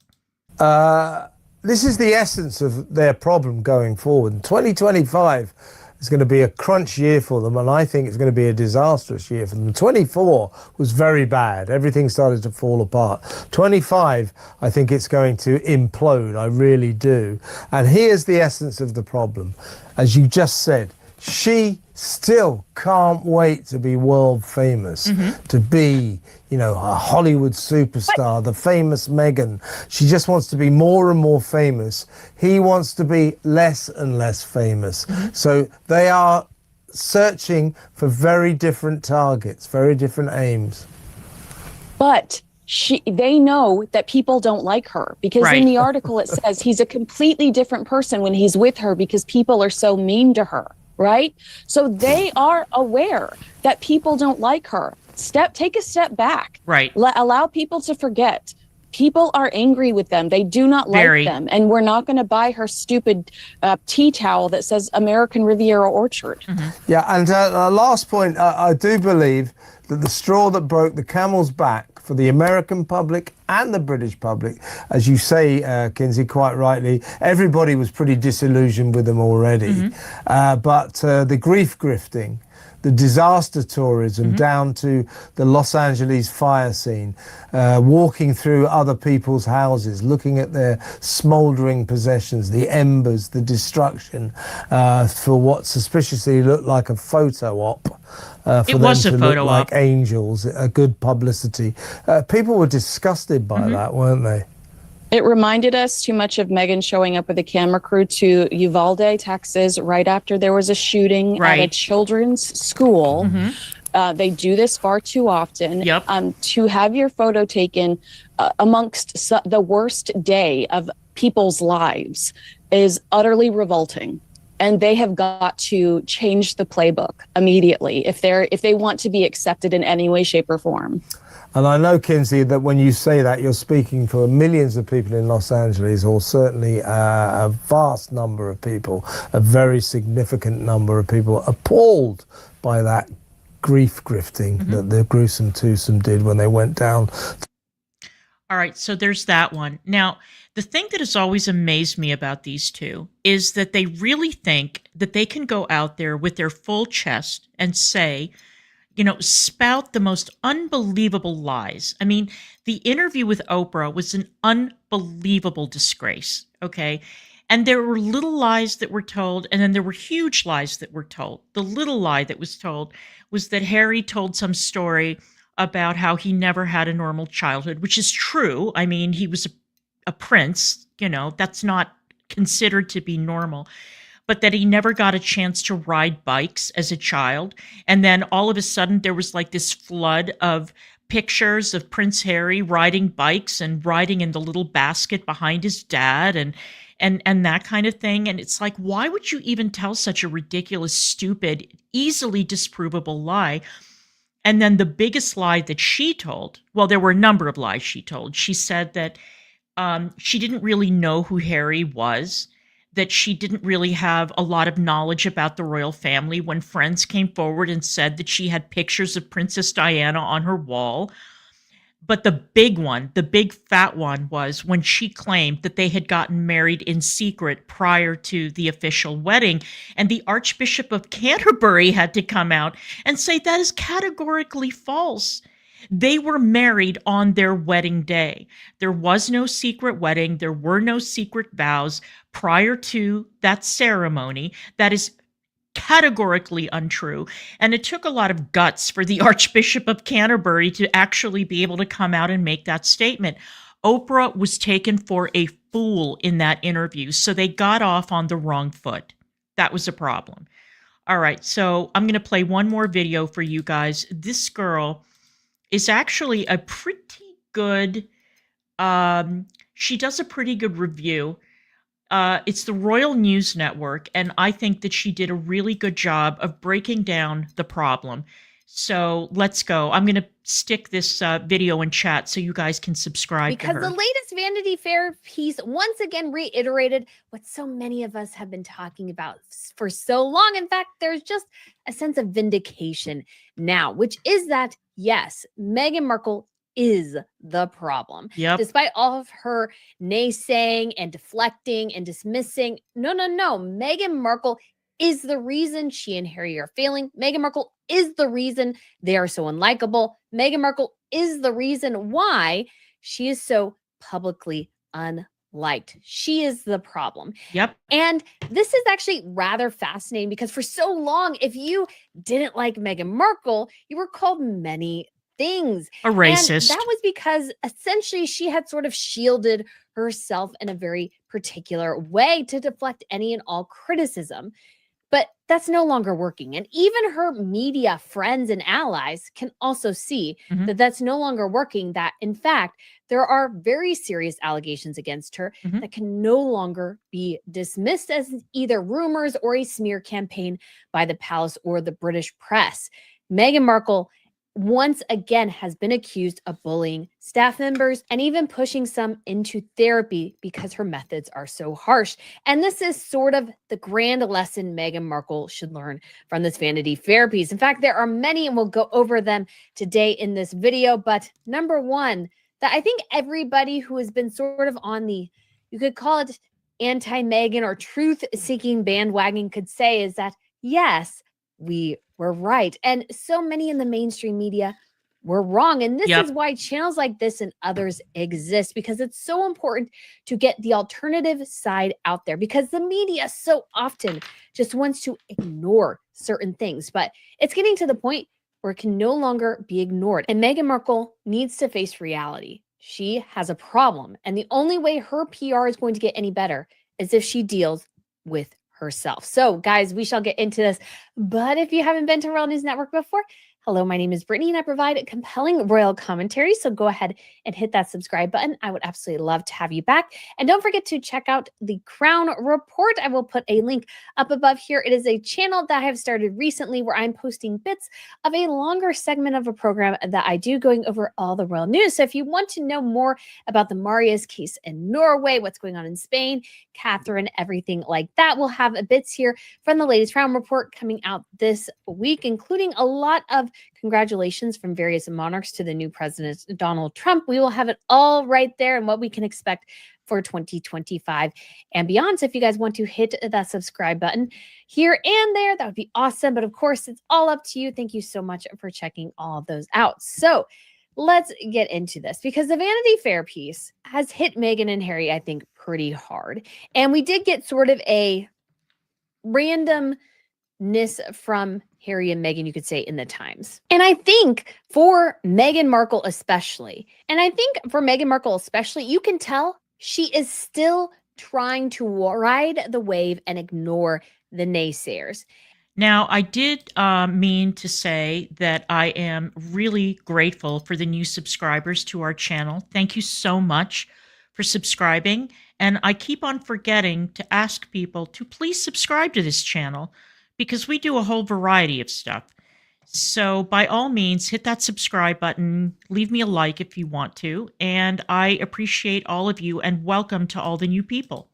This is the essence of their problem going forward. 2025 is going to be a crunch year for them, and I think it's going to be a disastrous year for them. 24 was very bad. Everything started to fall apart. 25, I think it's going to implode. I really do. And here's the essence of the problem. As you just said, she still can't wait to be world famous, to be, you know, a Hollywood superstar, the famous Meghan. She just wants to be more and more famous. He wants to be less and less famous. So they are searching for very different targets, very different aims. But they know that people don't like her, because in the article it says he's a completely different person when he's with her because people are so mean to her, right? So they are aware that people don't like her. Take a step back. Right. Allow people to forget. People are angry with them. They do not like them. And we're not going to buy her stupid tea towel that says American Riviera Orchard. Yeah, and last point, I do believe that the straw that broke the camel's back for the American public and the British public, as you say, Kinsey, quite rightly, everybody was pretty disillusioned with them already. But the grief grifting, the disaster tourism down to the Los Angeles fire scene, walking through other people's houses, looking at their smoldering possessions, the embers, the destruction, for what suspiciously looked like a photo op. For them to look like angels, a good publicity. People were disgusted by that, weren't they? It reminded us too much of Meghan showing up with a camera crew to Uvalde, Texas, right after there was a shooting at a children's school. They do this far too often. To have your photo taken amongst the worst day of people's lives is utterly revolting. And they have got to change the playbook immediately if they want to be accepted in any way, shape, or form. And I know, Kinsey, that when you say that, you're speaking for millions of people in Los Angeles, or certainly a vast number of people, a very significant number of people appalled by that grief grifting that the gruesome twosome did when they went down. All right, so there's that one. Now, the thing that has always amazed me about these two is that they really think that they can go out there with their full chest and say, you know, spout the most unbelievable lies. I mean, the interview with Oprah was an unbelievable disgrace, okay? And there were little lies that were told, and then there were huge lies that were told. The little lie that was told was that Harry told some story about how he never had a normal childhood, which is true. I mean, he was a prince, you know, that's not considered to be normal, but that he never got a chance to ride bikes as a child. And then all of a sudden there was like this flood of pictures of Prince Harry riding bikes and riding in the little basket behind his dad and that kind of thing. And it's like, why would you even tell such a ridiculous, stupid, easily disprovable lie? And then the biggest lie that she told, well, there were a number of lies she told. She said that she didn't really know who Harry was, that she didn't really have a lot of knowledge about the royal family when friends came forward and said that she had pictures of Princess Diana on her wall. But the big one, the big fat one, was when she claimed that they had gotten married in secret prior to the official wedding. And the Archbishop of Canterbury had to come out and say that is categorically false. They were married on their wedding day. There was no secret wedding. There were no secret vows prior to that ceremony. That is categorically untrue. And it took a lot of guts for the Archbishop of Canterbury to actually be able to come out and make that statement. Oprah was taken for a fool in that interview, so they got off on the wrong foot. That was a problem. All right, so I'm going to play one more video for you guys. This girl is actually a pretty good, she does a pretty good review. It's the Royal News Network, and I think that she did a really good job of breaking down the problem. So let's go. I'm going to stick this video in chat so you guys can subscribe to her. Because the latest Vanity Fair piece once again reiterated what so many of us have been talking about for so long. In fact, there's just a sense of vindication now, which is that, yes, Meghan Markle is the problem. Despite all of her naysaying and deflecting and dismissing, no. Meghan Markle is the reason she and Harry are failing. Meghan Markle is the reason they are so unlikable. Meghan Markle is the reason why she is so publicly unlikable. liked. She is the problem. Yep. And this is actually rather fascinating because for so long, if you didn't like Meghan Markle, you were called many things. A racist. And that was because essentially she had sort of shielded herself in a very particular way to deflect any and all criticism. But that's no longer working. And even her media friends and allies can also see that that's no longer working, that in fact, there are very serious allegations against her that can no longer be dismissed as either rumors or a smear campaign by the palace or the British press. Meghan Markle once again has been accused of bullying staff members and even pushing some into therapy because her methods are so harsh. And this is sort of the grand lesson Meghan Markle should learn from this Vanity Fair piece. In fact, there are many, and we'll go over them today in this video. But number one, that I think everybody who has been sort of on the, you could call it anti-Meghan or truth-seeking bandwagon could say is that, yes, we were right. And so many in the mainstream media were wrong. And this is why channels like this and others exist, because it's so important to get the alternative side out there, because the media so often just wants to ignore certain things. But it's getting to the point where it can no longer be ignored. And Meghan Markle needs to face reality. She has a problem. And the only way her PR is going to get any better is if she deals with herself. So guys, we shall get into this. But if you haven't been to Royal News Network before, hello, my name is Brittany and I provide compelling royal commentary. So go ahead and hit that subscribe button. I would absolutely love to have you back. And don't forget to check out the Crown Report. I will put a link up above here. It is a channel that I have started recently where I'm posting bits of a longer segment of a program that I do going over all the royal news. So if you want to know more about the Marius case in Norway, what's going on in Spain, Catherine, everything like that, we'll have bits here from the latest Crown Report coming out this week, including a lot of congratulations from various monarchs to the new president, Donald Trump. We will have it all right there and what we can expect for 2025 and beyond. So if you guys want to hit that subscribe button here and there, that would be awesome. But of course, it's all up to you. Thank you so much for checking all of those out. So let's get into this, because the Vanity Fair piece has hit Meghan and Harry, I think, pretty hard. And we did get sort of a randomness from Harry and Meghan, you could say, in the Times. And I think for Meghan Markle especially, you can tell she is still trying to ride the wave and ignore the naysayers. Now, I did mean to say that I am really grateful for the new subscribers to our channel. Thank you so much for subscribing. And I keep on forgetting to ask people to please subscribe to this channel, because we do a whole variety of stuff. So by all means, hit that subscribe button, leave me a like if you want to, and I appreciate all of you, and welcome to all the new people.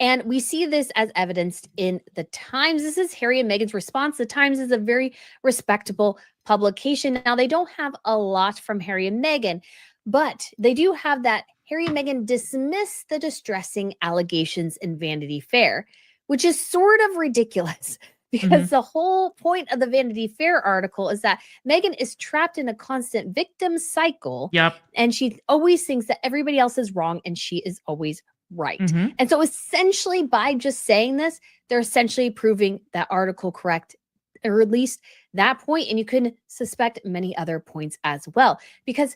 And we see this as evidenced in the Times. This is Harry and Meghan's response. The Times is a very respectable publication. Now, they don't have a lot from Harry and Meghan, but they do have that Harry and Meghan dismiss the distressing allegations in Vanity Fair, which is sort of ridiculous. Because the whole point of the Vanity Fair article is that Meghan is trapped in a constant victim cycle. And she always thinks that everybody else is wrong and she is always right. And so essentially by just saying this, they're essentially proving that article correct, or at least that point. And you can suspect many other points as well, because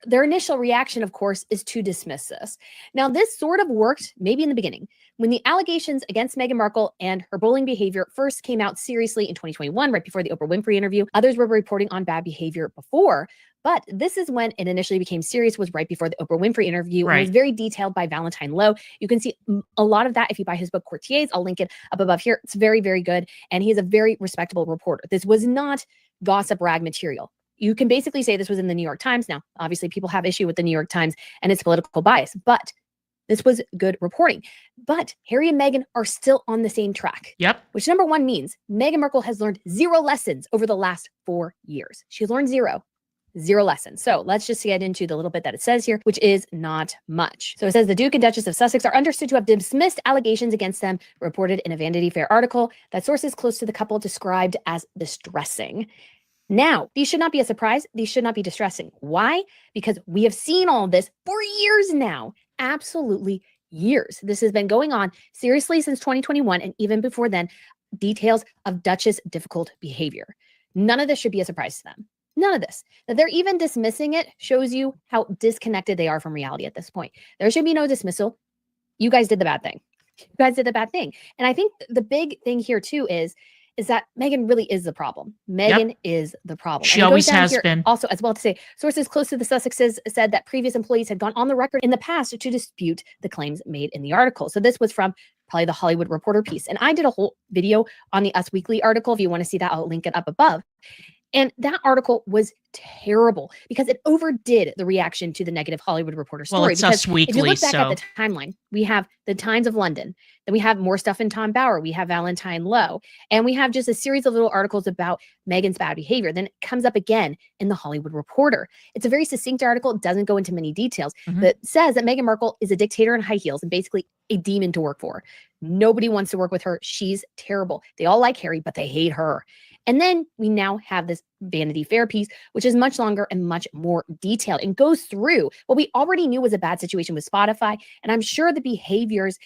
their initial reaction, of course, is to dismiss this. Now, this sort of worked maybe in the beginning when the allegations against Meghan Markle and her bullying behavior first came out seriously in 2021, right before the Oprah Winfrey interview. Others were reporting on bad behavior before, but this is when it initially became serious, was right before the Oprah Winfrey interview. Right. It was very detailed by Valentine Lowe. You can see a lot of that if you buy his book, Courtiers. I'll link it up above here. It's very, very good. And he is a very respectable reporter. This was not gossip rag material. You can basically say this was in the New York Times. Now, obviously, people have issue with the New York Times and its political bias, but this was good reporting. But Harry and Meghan are still on the same track. Which, number one, means Meghan Markle has learned 0 lessons over the last 4 years. She learned 0 lessons. So let's just get into the little bit that it says here, which is not much. So it says the Duke and Duchess of Sussex are understood to have dismissed allegations against them, reported in a Vanity Fair article that sources close to the couple described as distressing. Now, these should not be a surprise. These should not be distressing. Why? Because we have seen all of this for years now. Absolutely years. This has been going on seriously since 2021. And even before then, details of Duchess' difficult behavior. None of this should be a surprise to them. None of this. That they're even dismissing it shows you how disconnected they are from reality at this point. There should be no dismissal. You guys did the bad thing. You guys did the bad thing. And I think the big thing here too is that Meghan really is the problem. Meghan is the problem. She always has been. Also, as well to say, sources close to the Sussexes said that previous employees had gone on the record in the past to dispute the claims made in the article. So this was from probably the Hollywood Reporter piece. And I did a whole video on the Us Weekly article. If you want to see that, I'll link it up above. And that article was terrible because it overdid the reaction to the negative Hollywood Reporter story. Well, it's Us Weekly, if you look back at the timeline, we have the Times of London, then we have more stuff in Tom Bauer, we have Valentine Lowe, and we have just a series of little articles about Meghan's bad behavior. Then it comes up again in the Hollywood Reporter. It's a very succinct article. It doesn't go into many details, but says that Meghan Markle is a dictator in high heels and basically a demon to work for. Nobody wants to work with her. She's terrible. They all like Harry, but they hate her. And then we now have this Vanity Fair piece, which is much longer and much more detailed and goes through what we already knew was a bad situation with Spotify. And I'm sure the behaviors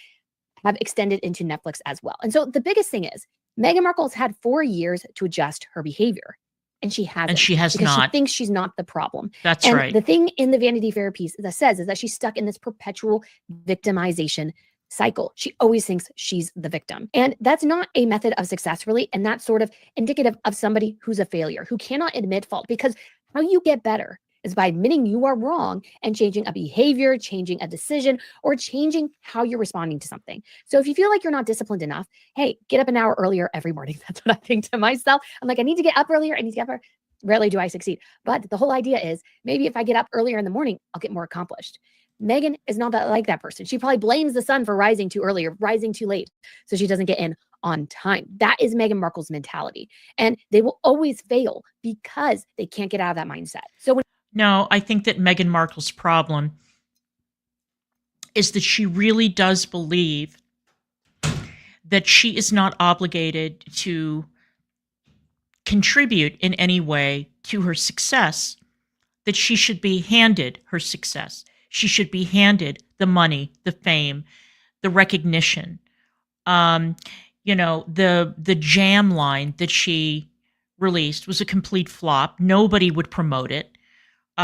have extended into Netflix as well. And so the biggest thing is Meghan Markle's had 4 years to adjust her behavior. And she hasn't. And she has because not. She thinks she's not the problem. That's and right. The thing in the Vanity Fair piece that says is that she's stuck in this perpetual victimization cycle. She always thinks she's the victim. And that's not a method of success, really. And that's sort of indicative of somebody who's a failure, who cannot admit fault, because how you get better is by admitting you are wrong and changing a behavior, changing a decision, or changing how you're responding to something. So if you feel like you're not disciplined enough, hey, get up an hour earlier every morning. That's what I think to myself. I'm like, I need to get up earlier. I need to get up earlier. Rarely do I succeed. But the whole idea is maybe if I get up earlier in the morning, I'll get more accomplished. Meghan is not that like that person. She probably blames the sun for rising too early or rising too late, so she doesn't get in on time. That is Meghan Markle's mentality. And they will always fail because they can't get out of that mindset. So No, I think that Meghan Markle's problem is that she really does believe that she is not obligated to contribute in any way to her success, that she should be handed her success. She should be handed the money, the fame, the recognition. The jam line that she released was a complete flop. Nobody would promote it.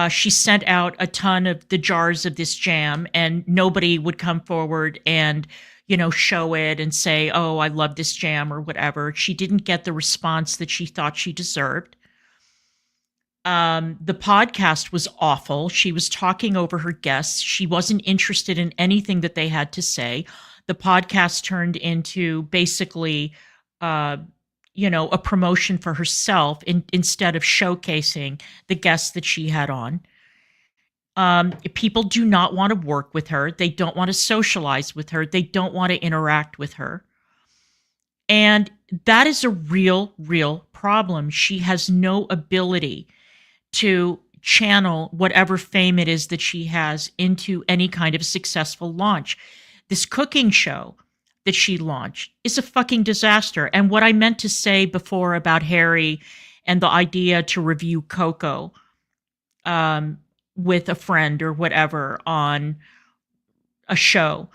She sent out a ton of the jars of this jam, and nobody would come forward and, show it and say, oh, I love this jam or whatever. She didn't get the response that she thought she deserved. The podcast was awful. She was talking over her guests. She wasn't interested in anything that they had to say. The podcast turned into basically, a promotion for herself instead of showcasing the guests that she had on. People do not want to work with her. They don't want to socialize with her. They don't want to interact with her. And that is a real, real problem. She has no ability to channel whatever fame it is that she has into any kind of successful launch. This cooking show that she launched is a fucking disaster. And what I meant to say before about Harry and the idea to review Coco with a friend or whatever on a show,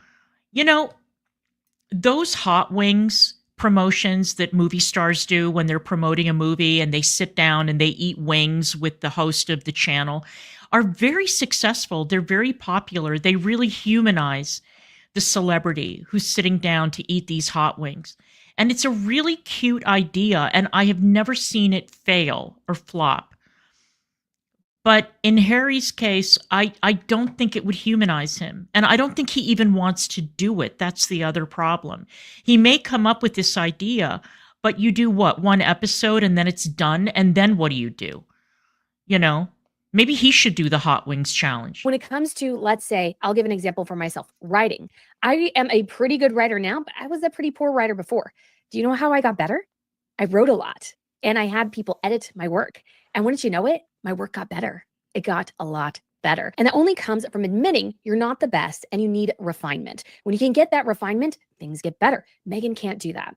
those hot wings promotions that movie stars do when they're promoting a movie and they sit down and they eat wings with the host of the channel are very successful. They're very popular. They really humanize the celebrity who's sitting down to eat these hot wings. And it's a really cute idea, and I have never seen it fail or flop. But in Harry's case, I don't think it would humanize him. And I don't think he even wants to do it. That's the other problem. He may come up with this idea, but you do what? One episode and then it's done. And then what do you do? Maybe he should do the hot wings challenge. when it comes to, let's say, I'll give an example for myself, writing. I am a pretty good writer now, but I was a pretty poor writer before. Do you know how I got better? I wrote a lot and I had people edit my work. And wouldn't you know it, my work got better. It got a lot better. And that only comes from admitting you're not the best and you need refinement. When you can get that refinement, things get better. Meghan can't do that.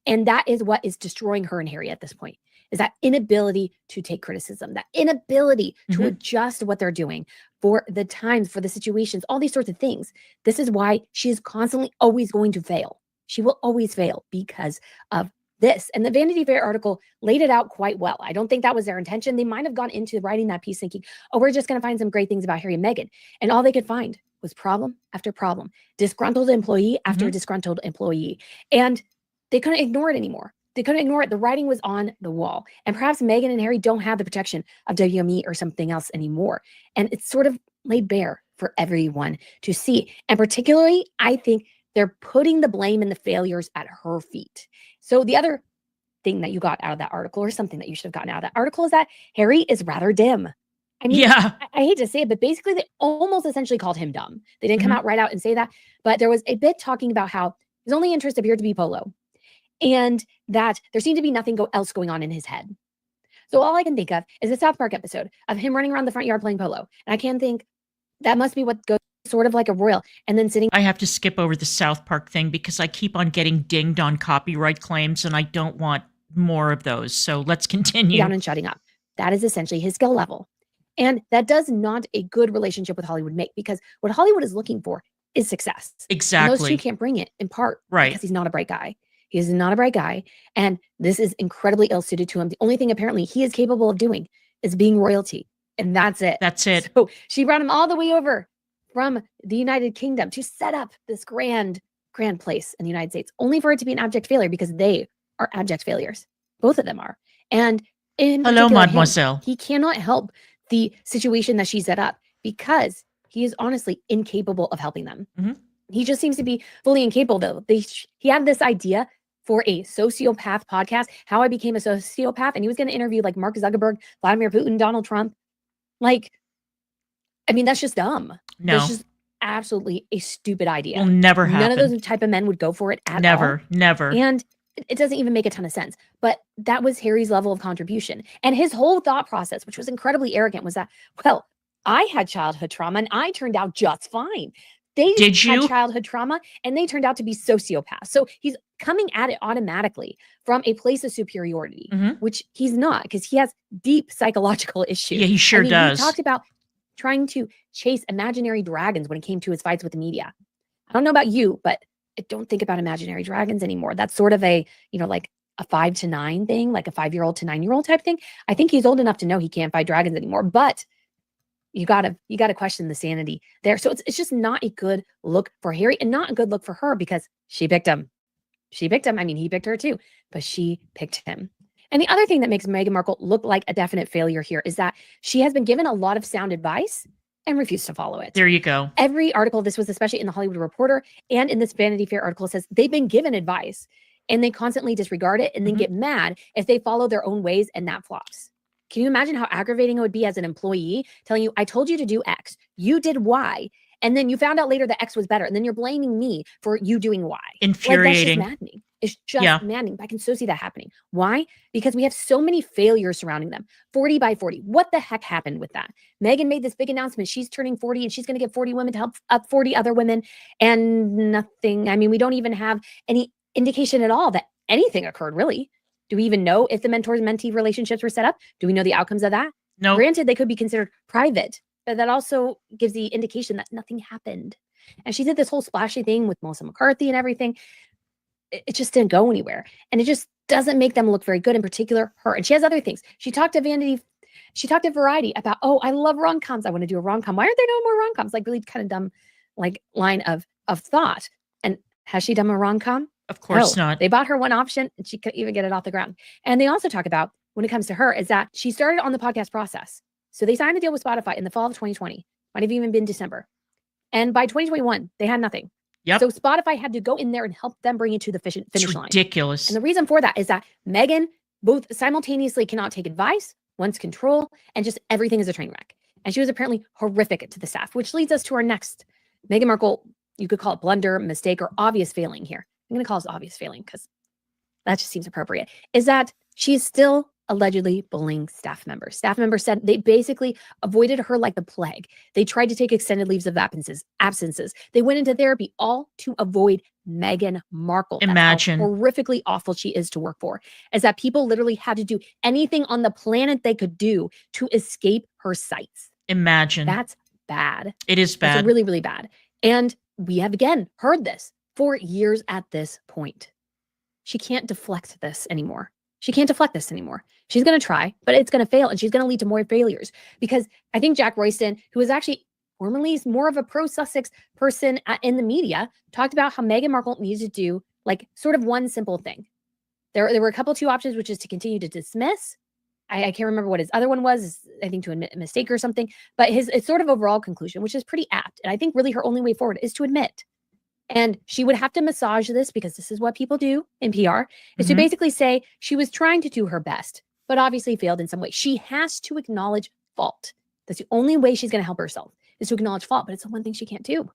And that is what is destroying her and Harry at this point. is that inability to take criticism, that inability to adjust what they're doing for the times, for the situations, all these sorts of things. This is why she is constantly always going to fail. She will always fail because of this. And the Vanity Fair article laid it out quite well. I don't think that was their intention. They might have gone into writing that piece thinking, oh, we're just going to find some great things about Harry and Meghan. And all they could find was problem after problem, disgruntled employee after disgruntled employee. And they couldn't ignore it anymore. They couldn't ignore it. The writing was on the wall. And perhaps Meghan and Harry don't have the protection of WME or something else anymore. And it's sort of laid bare for everyone to see. And particularly, I think they're putting the blame and the failures at her feet. So the other thing that you got out of that article, or something that you should have gotten out of that article, is that Harry is rather dim. I mean, I hate to say it, but basically they almost essentially called him dumb. They didn't come out right out and say that, but there was a bit talking about how his only interest appeared to be polo, and that there seemed to be nothing else going on in his head. So all I can think of is the South Park episode of him running around the front yard playing polo. And I can think that must be what goes sort of like a royal, and then sitting. I have to skip over the South Park thing because I keep on getting dinged on copyright claims and I don't want more of those. So let's continue. Down and shutting up. That is essentially his skill level. And that does not a good relationship with Hollywood make, because what Hollywood is looking for is success. Exactly. And those two can't bring it, in part right, because he's not a bright guy. He is not a bright guy. And this is incredibly ill-suited to him. The only thing apparently he is capable of doing is being royalty. And that's it. That's it. So she brought him all the way over from the United Kingdom to set up this grand place in the United States, only for it to be an abject failure, because they are abject failures. Both of them are. And hello, mademoiselle. He cannot help the situation that she set up because he is honestly incapable of helping them. He just seems to be fully incapable, though. He had this idea for a sociopath podcast, How I Became a Sociopath, and he was going to interview like Mark Zuckerberg, Vladimir Putin, Donald Trump. Like, I mean, that's just dumb. No. That's just absolutely a stupid idea. Will never happen. None of those type of men would go for it at all. Never. And it doesn't even make a ton of sense. But that was Harry's level of contribution. And his whole thought process, which was incredibly arrogant, was that, well, I had childhood trauma and I turned out just fine. They had childhood trauma and they turned out to be sociopaths. So he's coming at it automatically from a place of superiority, which he's not, because he has deep psychological issues. Yeah, he sure does. He talked about trying to chase imaginary dragons when it came to his fights with the media. I don't know about you, but I don't think about imaginary dragons anymore. That's sort of a, like a 5 to 9 thing, like a 5-year-old to 9-year-old type thing. I think he's old enough to know he can't fight dragons anymore, but you gotta question the sanity there. So it's just not a good look for Harry, and not a good look for her, because she picked him. I mean, he picked her too, but she picked him. And the other thing that makes Meghan Markle look like a definite failure here is that she has been given a lot of sound advice and refused to follow it. There you go. Every article, this was especially in the Hollywood Reporter and in this Vanity Fair article, says they've been given advice and they constantly disregard it and then get mad if they follow their own ways and that flops. Can you imagine how aggravating it would be as an employee telling you, I told you to do X, you did Y, and then you found out later that X was better, and then you're blaming me for you doing Y. Infuriating. Like, that's just maddening. It's just maddening. But I can so see that happening. Why? Because we have so many failures surrounding them. 40 by 40. What the heck happened with that? Meghan made this big announcement. She's turning 40 and she's going to get 40 women to help up 40 other women, and nothing. I mean, we don't even have any indication at all that anything occurred, really. Do we even know if the mentors-mentee relationships were set up? Do we know the outcomes of that? No. Granted, they could be considered private, but that also gives the indication that nothing happened. And she did this whole splashy thing with Melissa McCarthy and everything. It just didn't go anywhere. And it just doesn't make them look very good, in particular her. And she has other things. She talked to Variety about, oh, I love rom-coms. I want to do a rom-com. Why aren't there no more rom-coms? Like, really kind of dumb, like, line of thought. And has she done a rom-com? Of course not. They bought her one option and she couldn't even get it off the ground. And they also talk about, when it comes to her, is that she started on the podcast process. So they signed a deal with Spotify in the fall of 2020. Might have even been December. And by 2021, they had nothing. Yep. So Spotify had to go in there and help them bring it to the finish line. Ridiculous. And the reason for that is that Meghan both simultaneously cannot take advice, wants control, and just everything is a train wreck. And she was apparently horrific to the staff, which leads us to our next Meghan Markle, you could call it blunder, mistake, or obvious failing here. I'm going to call this obvious failing because that just seems appropriate, is that she's still allegedly bullying staff members. Staff members said they basically avoided her like the plague. They tried to take extended leaves of absences. They went into therapy all to avoid Meghan Markle. Imagine. That's how horrifically awful she is to work for. Is that people literally had to do anything on the planet they could do to escape her sights. Imagine. That's bad. It is bad. It's really, really bad. And we have again heard this for years at this point. She can't deflect this anymore. She can't deflect this anymore. She's going to try, but it's going to fail, and she's going to lead to more failures. Because I think Jack Royston, who is actually formerly more of a pro-Sussex person in the media, talked about how Meghan Markle needs to do like sort of one simple thing. There were a couple two options, which is to continue to dismiss. I can't remember what his other one was. I think to admit a mistake or something. But it's sort of overall conclusion, which is pretty apt. And I think really her only way forward is to admit. And she would have to massage this, because this is what people do in PR, is to basically say she was trying to do her best, but obviously failed in some way. She has to acknowledge fault. That's the only way she's going to help herself, is to acknowledge fault. But it's the one thing she can't do.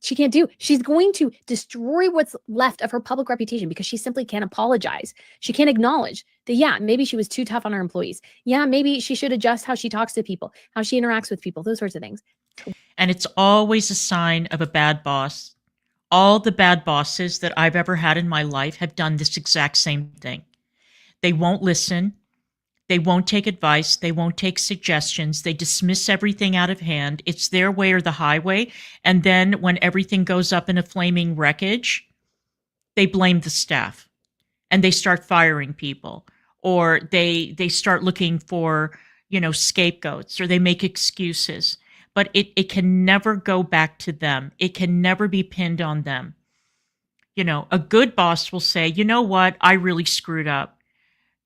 She can't do. She's going to destroy what's left of her public reputation, because she simply can't apologize. She can't acknowledge that, yeah, maybe she was too tough on her employees. Yeah, maybe she should adjust how she talks to people, how she interacts with people, those sorts of things. And it's always a sign of a bad boss. All the bad bosses that I've ever had in my life have done this exact same thing. They won't listen. They won't take advice. They won't take suggestions. They dismiss everything out of hand. It's their way or the highway. And then when everything goes up in a flaming wreckage, they blame the staff and they start firing people, or they start looking for, scapegoats, or they make excuses. But it can never go back to them. It can never be pinned on them. A good boss will say, you know what, I really screwed up.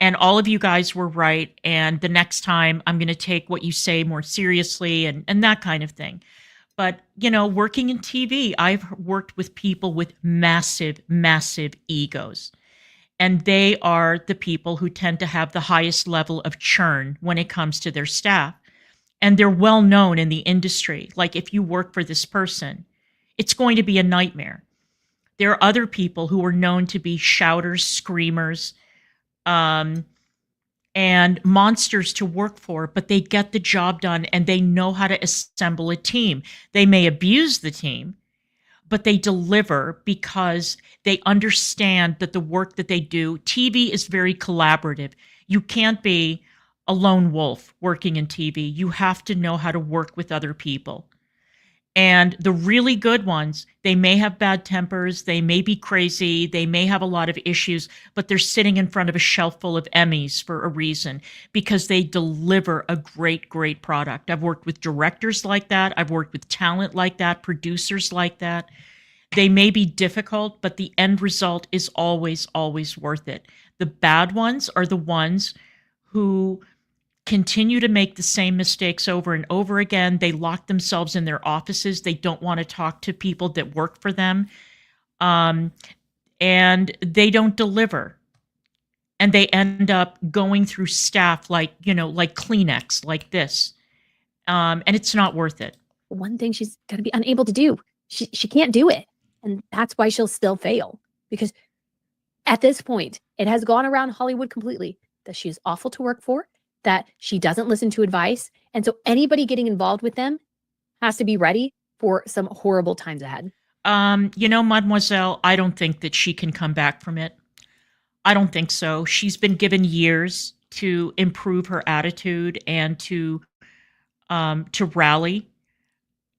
And all of you guys were right. And the next time I'm going to take what you say more seriously, and that kind of thing. But, working in TV, I've worked with people with massive, massive egos. And they are the people who tend to have the highest level of churn when it comes to their staff. And they're well known in the industry. Like, if you work for this person, it's going to be a nightmare. There are other people who are known to be shouters, screamers, and monsters to work for, but they get the job done and they know how to assemble a team. They may abuse the team, but they deliver because they understand that the work that they do, TV is very collaborative. You can't be a lone wolf working in TV. You have to know how to work with other people. And the really good ones, they may have bad tempers, they may be crazy, they may have a lot of issues, but they're sitting in front of a shelf full of Emmys for a reason, because they deliver a great, great product. I've worked with directors like that. I've worked with talent like that, producers like that. They may be difficult, but the end result is always, always worth it. The bad ones are the ones who continue to make the same mistakes over and over again. They lock themselves in their offices. They don't want to talk to people that work for them. And they don't deliver. And they end up going through staff like Kleenex, like this. And it's not worth it. One thing she's going to be unable to do, she can't do it. And that's why she'll still fail. Because at this point, it has gone around Hollywood completely that she is awful to work for, that she doesn't listen to advice. And so anybody getting involved with them has to be ready for some horrible times ahead. Mademoiselle, I don't think that she can come back from it. I don't think so. She's been given years to improve her attitude and to rally.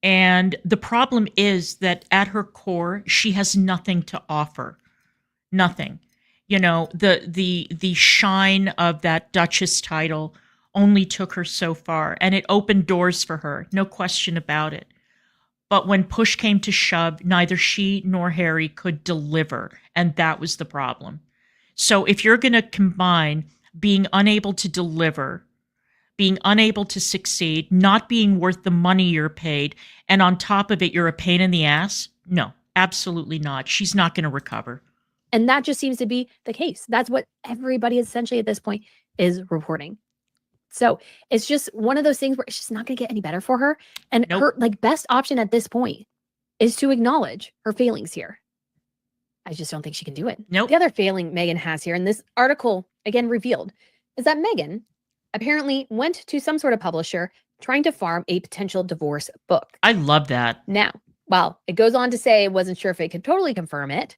And the problem is that at her core, she has nothing to offer. Nothing. The shine of that Duchess title only took her so far, and it opened doors for her, no question about it. But when push came to shove, neither she nor Harry could deliver, and that was the problem. So if you're going to combine being unable to deliver, being unable to succeed, not being worth the money you're paid, and on top of it, you're a pain in the ass, no, absolutely not. She's not going to recover. And that just seems to be the case. That's what everybody essentially at this point is reporting. So it's just one of those things where it's just not going to get any better for her. And her best option at this point is to acknowledge her failings here. I just don't think she can do it. Nope. The other failing Meghan has here, and this article again revealed, is that Meghan apparently went to some sort of publisher trying to farm a potential divorce book. I love that. Now, well, it goes on to say it wasn't sure if it could totally confirm it,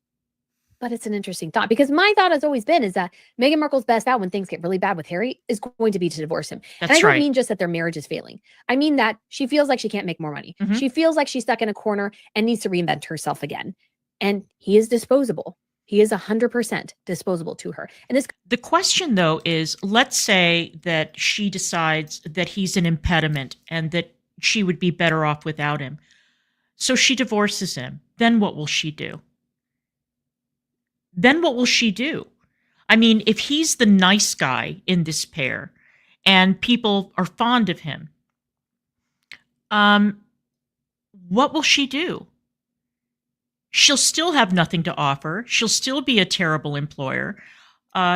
but it's an interesting thought, because my thought has always been is that Meghan Markle's best bet when things get really bad with Harry is going to be to divorce him. That's and I don't right. mean just that their marriage is failing. I mean that she feels like she can't make more money. Mhm. She feels like she's stuck in a corner and needs to reinvent herself again. And he is disposable. He is 100% disposable to her. And this The question, though, is let's say that she decides that he's an impediment and that she would be better off without him. So she divorces him. Then what will she do? Then what will she do? I mean, if he's the nice guy in this pair and people are fond of him, what will she do? She'll still have nothing to offer. She'll still be a terrible employer.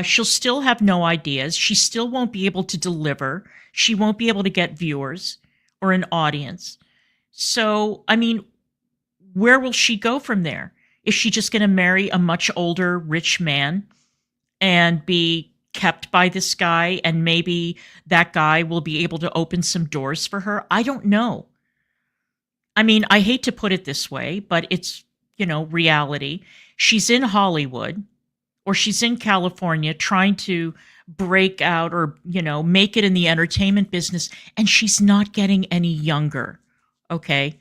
She'll still have no ideas. She still won't be able to deliver. She won't be able to get viewers or an audience. So, I mean, where will she go from there? Is she just going to marry a much older, rich man and be kept by this guy? And maybe that guy will be able to open some doors for her? I don't know. I mean, I hate to put it this way, but it's, reality. She's in Hollywood or she's in California trying to break out or, make it in the entertainment business. And she's not getting any younger. Okay.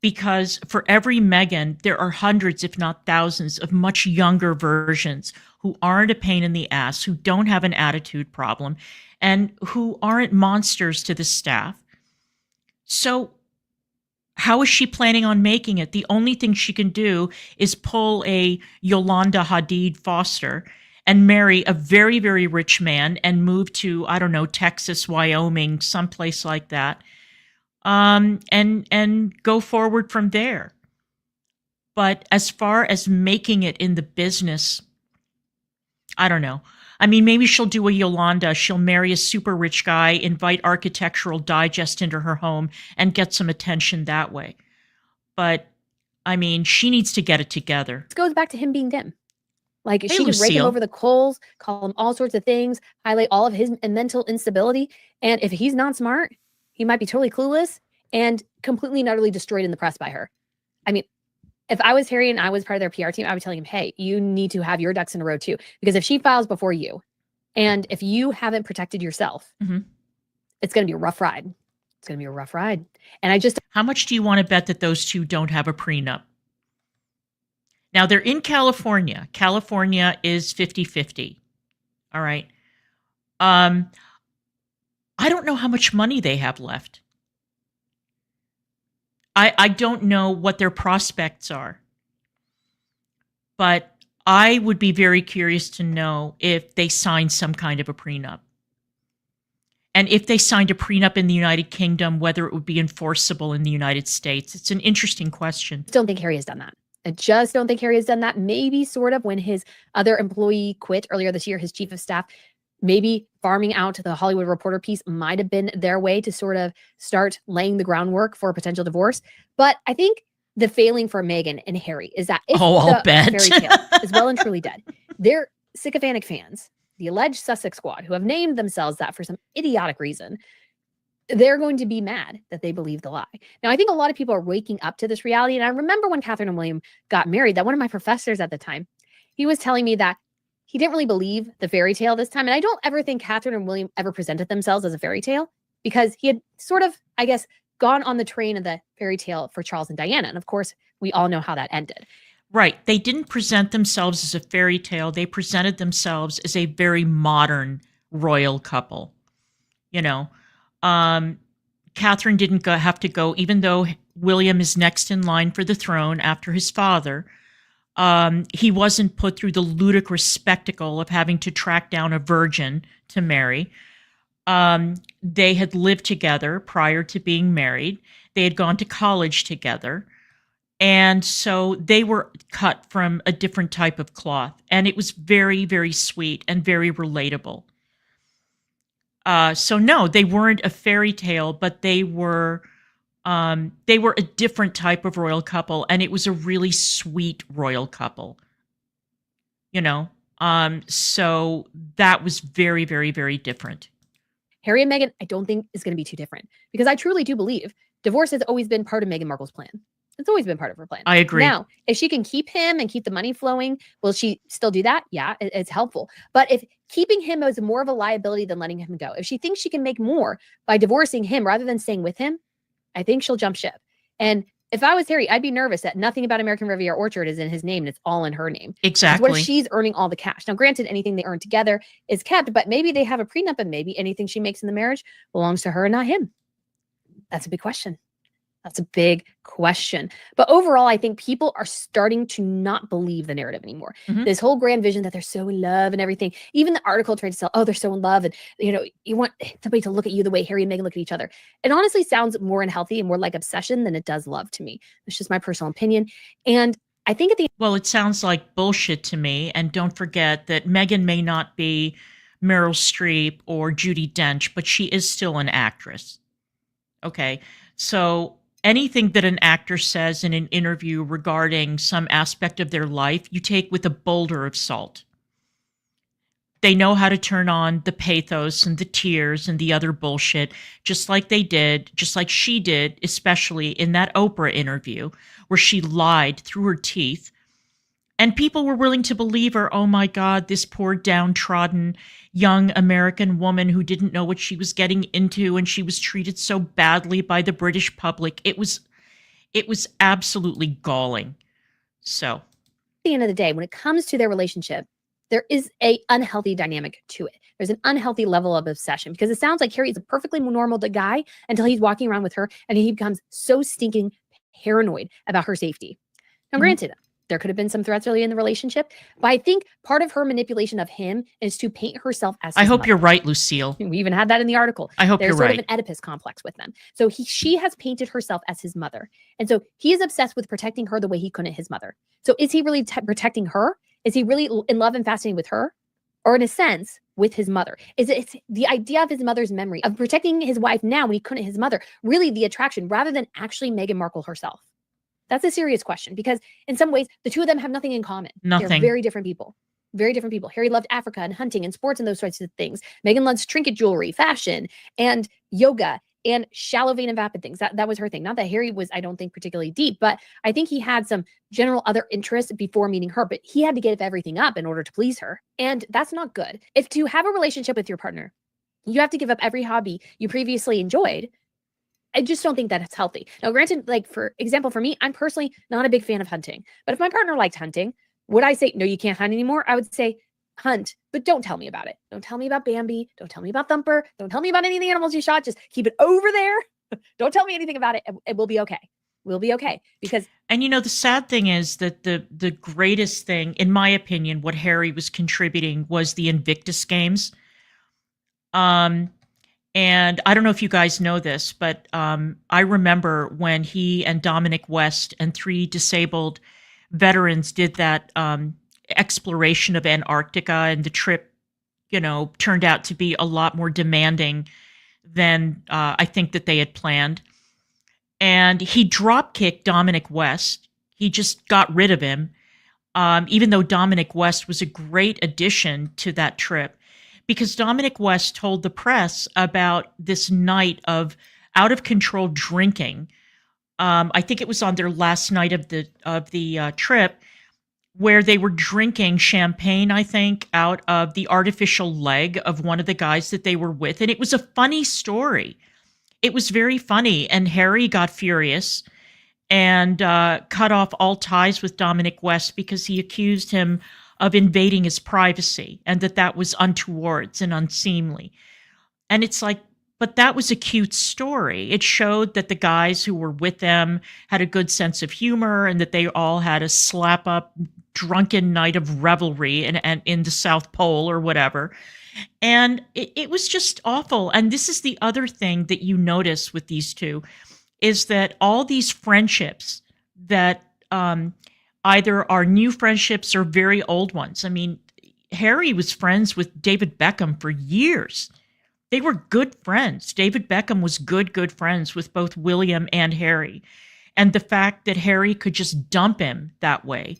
Because for every Meghan, there are hundreds, if not thousands, of much younger versions who aren't a pain in the ass, who don't have an attitude problem, and who aren't monsters to the staff. So how is she planning on making it? The only thing she can do is pull a Yolanda Hadid Foster and marry a very, very rich man and move to, I don't know, Texas, Wyoming, someplace like that. And go forward from there. But as far as making it in the business, I don't know. I mean, maybe she'll do a Yolanda. She'll marry a super rich guy, invite Architectural Digest into her home, and get some attention that way. But, I mean, she needs to get it together. goes back to him being dim. Like, Hey, she could rake him Lucille. over the coals, call him all sorts of things, highlight all of his mental instability. And if he's not smart, he might be totally clueless and completely and utterly destroyed in the press by her. I mean, if I was Harry and I was part of their PR team, I would tell him, hey, you need to have your ducks in a row too. Because if she files before you, and if you haven't protected yourself, Mhm. it's going to be a rough ride. It's going to be a rough ride. And How much do you want to bet that those two don't have a prenup? Now, they're in California. California is 50-50. All right. I don't know how much money they have left. I don't know what their prospects are. But I would be very curious to know if they signed some kind of a prenup. And if they signed a prenup in the United Kingdom, whether it would be enforceable in the United States. It's an interesting question. don't think Harry has done that. I just don't think Harry has done that. Maybe sort of when his other employee quit earlier this year, his chief of staff, maybe farming out the Hollywood Reporter piece might have been their way to sort of start laying the groundwork for a potential divorce. But I think the failing for Meghan and Harry is that if I'll the bet. fairy tale is well and truly dead, their sycophantic fans, the alleged Sussex squad, who have named themselves that for some idiotic reason, they're going to be mad that they believe the lie. Now, I think a lot of people are waking up to this reality. And I remember when Catherine and William got married, that one of my professors at the time, he was telling me that he didn't really believe the fairy tale this time. And I don't ever think Catherine and William ever presented themselves as a fairy tale, because he had sort of, I guess, gone on the train of the fairy tale for Charles and Diana. And of course, we all know how that ended. Right. They didn't present themselves as a fairy tale. They presented themselves as a very modern royal couple. Catherine didn't have to go, even though William is next in line for the throne after his father. He wasn't put through the ludicrous spectacle of having to track down a virgin to marry. They had lived together prior to being married. They had gone to college together. And so they were cut from a different type of cloth. And it was very, very sweet and very relatable. So no, they weren't a fairy tale, but they were a different type of royal couple. And it was a really sweet royal couple. So that was very, very, very different. Harry and Meghan, I don't think is going to be too different, because I truly do believe divorce has always been part of Meghan Markle's plan. It's always been part of her plan. I agree. Now, if she can keep him and keep the money flowing, will she still do that? Yeah, it's helpful. But if keeping him is more of a liability than letting him go, if she thinks she can make more by divorcing him rather than staying with him, I think she'll jump ship. And if I was Harry, I'd be nervous that nothing about American Riviera Orchard is in his name and it's all in her name. Exactly. What if she's earning all the cash? Now, granted, anything they earn together is kept, but maybe they have a prenup and maybe anything she makes in the marriage belongs to her and not him. That's a big question. That's a big question. But overall, I think people are starting to not believe the narrative anymore. Mhm. This whole grand vision that they're so in love and everything. Even the article tried to sell, oh, they're so in love. And, you want somebody to look at you the way Harry and Meghan look at each other. It honestly sounds more unhealthy and more like obsession than it does love to me. It's just my personal opinion. And I think at the Well, it sounds like bullshit to me. And don't forget that Meghan may not be Meryl Streep or Judi Dench, but she is still an actress. Okay. So anything that an actor says in an interview regarding some aspect of their life, you take with a boulder of salt. They know how to turn on the pathos and the tears and the other bullshit, just like she did, especially in that Oprah interview where she lied through her teeth. And people were willing to believe her. Oh my God, this poor downtrodden young American woman who didn't know what she was getting into, and she was treated so badly by the British public. It was absolutely galling. So, at the end of the day, when it comes to their relationship, there is a unhealthy dynamic to it. There's an unhealthy level of obsession, because it sounds like Harry is a perfectly normal guy until he's walking around with her and he becomes so stinking paranoid about her safety. Now, granted, there could have been some threats early in the relationship, but I think part of her manipulation of him is to paint herself as his I hope mother. you're right, Lucille. We even had that in the article. I hope There's you're sort right. of an Oedipus complex with them. So she has painted herself as his mother. And so he is obsessed with protecting her the way he couldn't his mother. So is he really protecting her? Is he really in love and fascinating with her? Or in a sense, with his mother? It's the idea of his mother's memory, of protecting his wife now when he couldn't his mother, really the attraction, rather than actually Meghan Markle herself? That's a serious question, because in some ways, the two of them have nothing in common. Nothing. They're very different people. Very different people. Harry loved Africa and hunting and sports and those sorts of things. Meghan loves trinket jewelry, fashion, and yoga, and shallow vein and vapid things. That was her thing. Not that Harry was, I don't think, particularly deep, but I think he had some general other interests before meeting her, but he had to give everything up in order to please her. And that's not good. If to have a relationship with your partner, you have to give up every hobby you previously enjoyed, I just don't think that it's healthy. Now, granted, like for example, for me, I'm personally not a big fan of hunting, but if my partner liked hunting, would I say, no, you can't hunt anymore? I would say, hunt, but don't tell me about it. Don't tell me about Bambi. Don't tell me about Thumper. Don't tell me about any of the animals you shot. Just keep it over there. Don't tell me anything about it. It will be okay. We'll be okay. Because, and the sad thing is that the greatest thing, in my opinion, what Harry was contributing was the Invictus Games. And I don't know if you guys know this, but I remember when he and Dominic West and 3 disabled veterans did that exploration of Antarctica, and the trip, turned out to be a lot more demanding than I think that they had planned. And he drop-kicked Dominic West. He just got rid of him, even though Dominic West was a great addition to that trip. Because Dominic West told the press about this night of out-of-control drinking. I think it was on their last night of the trip, where they were drinking champagne, I think, out of the artificial leg of one of the guys that they were with. And it was a funny story. It was very funny. And Harry got furious and cut off all ties with Dominic West because he accused him of invading his privacy, and that was untoward and unseemly. And it's like, but that was a cute story. It showed that the guys who were with them had a good sense of humor, and that they all had a slap-up, drunken night of revelry and in the South Pole or whatever. And it was just awful. And this is the other thing that you notice with these two, is that all these friendships that either are new friendships or very old ones. I mean, Harry was friends with David Beckham for years. They were good friends. David Beckham was good friends with both William and Harry. And the fact that Harry could just dump him that way,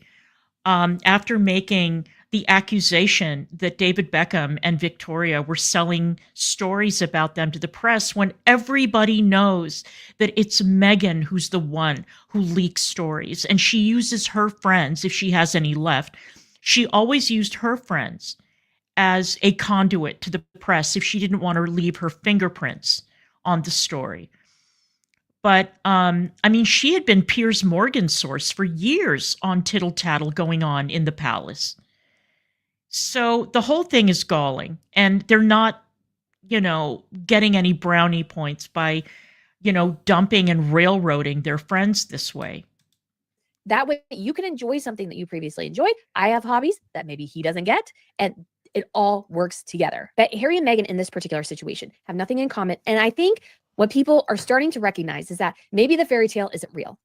after making the accusation that David Beckham and Victoria were selling stories about them to the press when everybody knows that it's Meghan who's the one who leaks stories. And she uses her friends, if she has any left. She always used her friends as a conduit to the press if she didn't want to leave her fingerprints on the story. But, I mean, she had been Piers Morgan's source for years on tittle tattle going on in the palace. So the whole thing is galling, and they're not, getting any brownie points by, dumping and railroading their friends this way. That way you can enjoy something that you previously enjoyed. I have hobbies that maybe he doesn't get, and it all works together. But Harry and Meghan in this particular situation have nothing in common. And I think what people are starting to recognize is that maybe the fairy tale isn't real.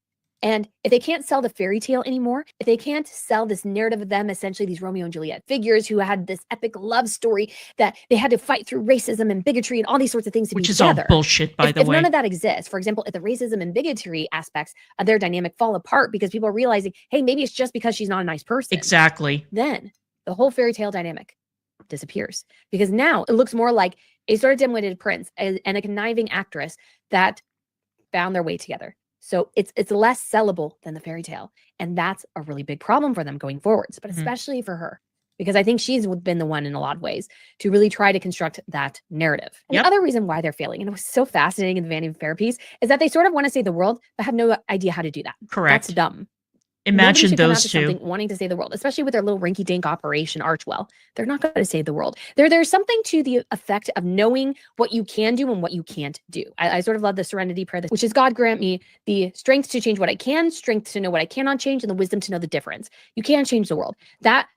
And if they can't sell the fairy tale anymore, if they can't sell this narrative of them, essentially these Romeo and Juliet figures who had this epic love story that they had to fight through racism and bigotry and all these sorts of things to be together. Which is all bullshit, by the way. If none of that exists, for example, if the racism and bigotry aspects of their dynamic fall apart because people are realizing, hey, maybe it's just because she's not a nice person. Exactly. Then the whole fairy tale dynamic disappears, because now it looks more like a sort of dim-witted prince and a conniving actress that found their way together. So it's less sellable than the fairy tale. And that's a really big problem for them going forwards, but especially for her, because I think she's been the one in a lot of ways to really try to construct that narrative. And the other reason why they're failing, and it was so fascinating in the Vanity Fair piece, is that they sort of want to save the world, but have no idea how to do that. Correct. That's dumb. Imagine those two wanting to save the world, especially with their little rinky-dink operation Archwell. They're not going to save the world. There's something to the effect of knowing what you can do and what you can't do. I sort of love the serenity prayer, which is, God grant me the strength to change what I can, strength to know what I cannot change, and the wisdom to know the difference. You can't change the world. That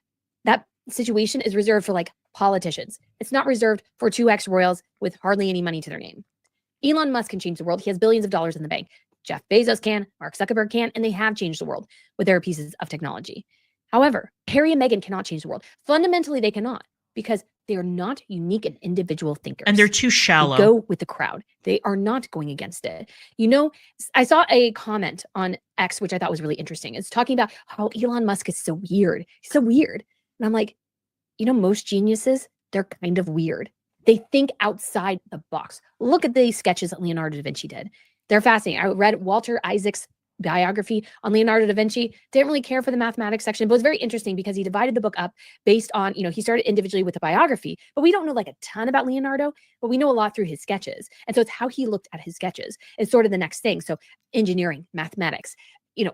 situation is reserved for like politicians. It's not reserved for two ex-royals with hardly any money to their name. Elon Musk can change the world. He has billions of dollars in the bank. Jeff Bezos can, Mark Zuckerberg can, and they have changed the world with their pieces of technology. However, Harry and Meghan cannot change the world. Fundamentally, they cannot, because they are not unique and individual thinkers. And they're too shallow. They go with the crowd. They are not going against it. I saw a comment on X, which I thought was really interesting. It's talking about how Elon Musk is so weird. He's so weird. And I'm like, most geniuses, they're kind of weird. They think outside the box. Look at the sketches that Leonardo da Vinci did. They're fascinating. I read Walter Isaac's biography on Leonardo da Vinci. Didn't really care for the mathematics section, but it was very interesting because he divided the book up based on, he started individually with the biography, but we don't know like a ton about Leonardo, but we know a lot through his sketches. And so it's how he looked at his sketches. It's sort of the next thing. So engineering, mathematics,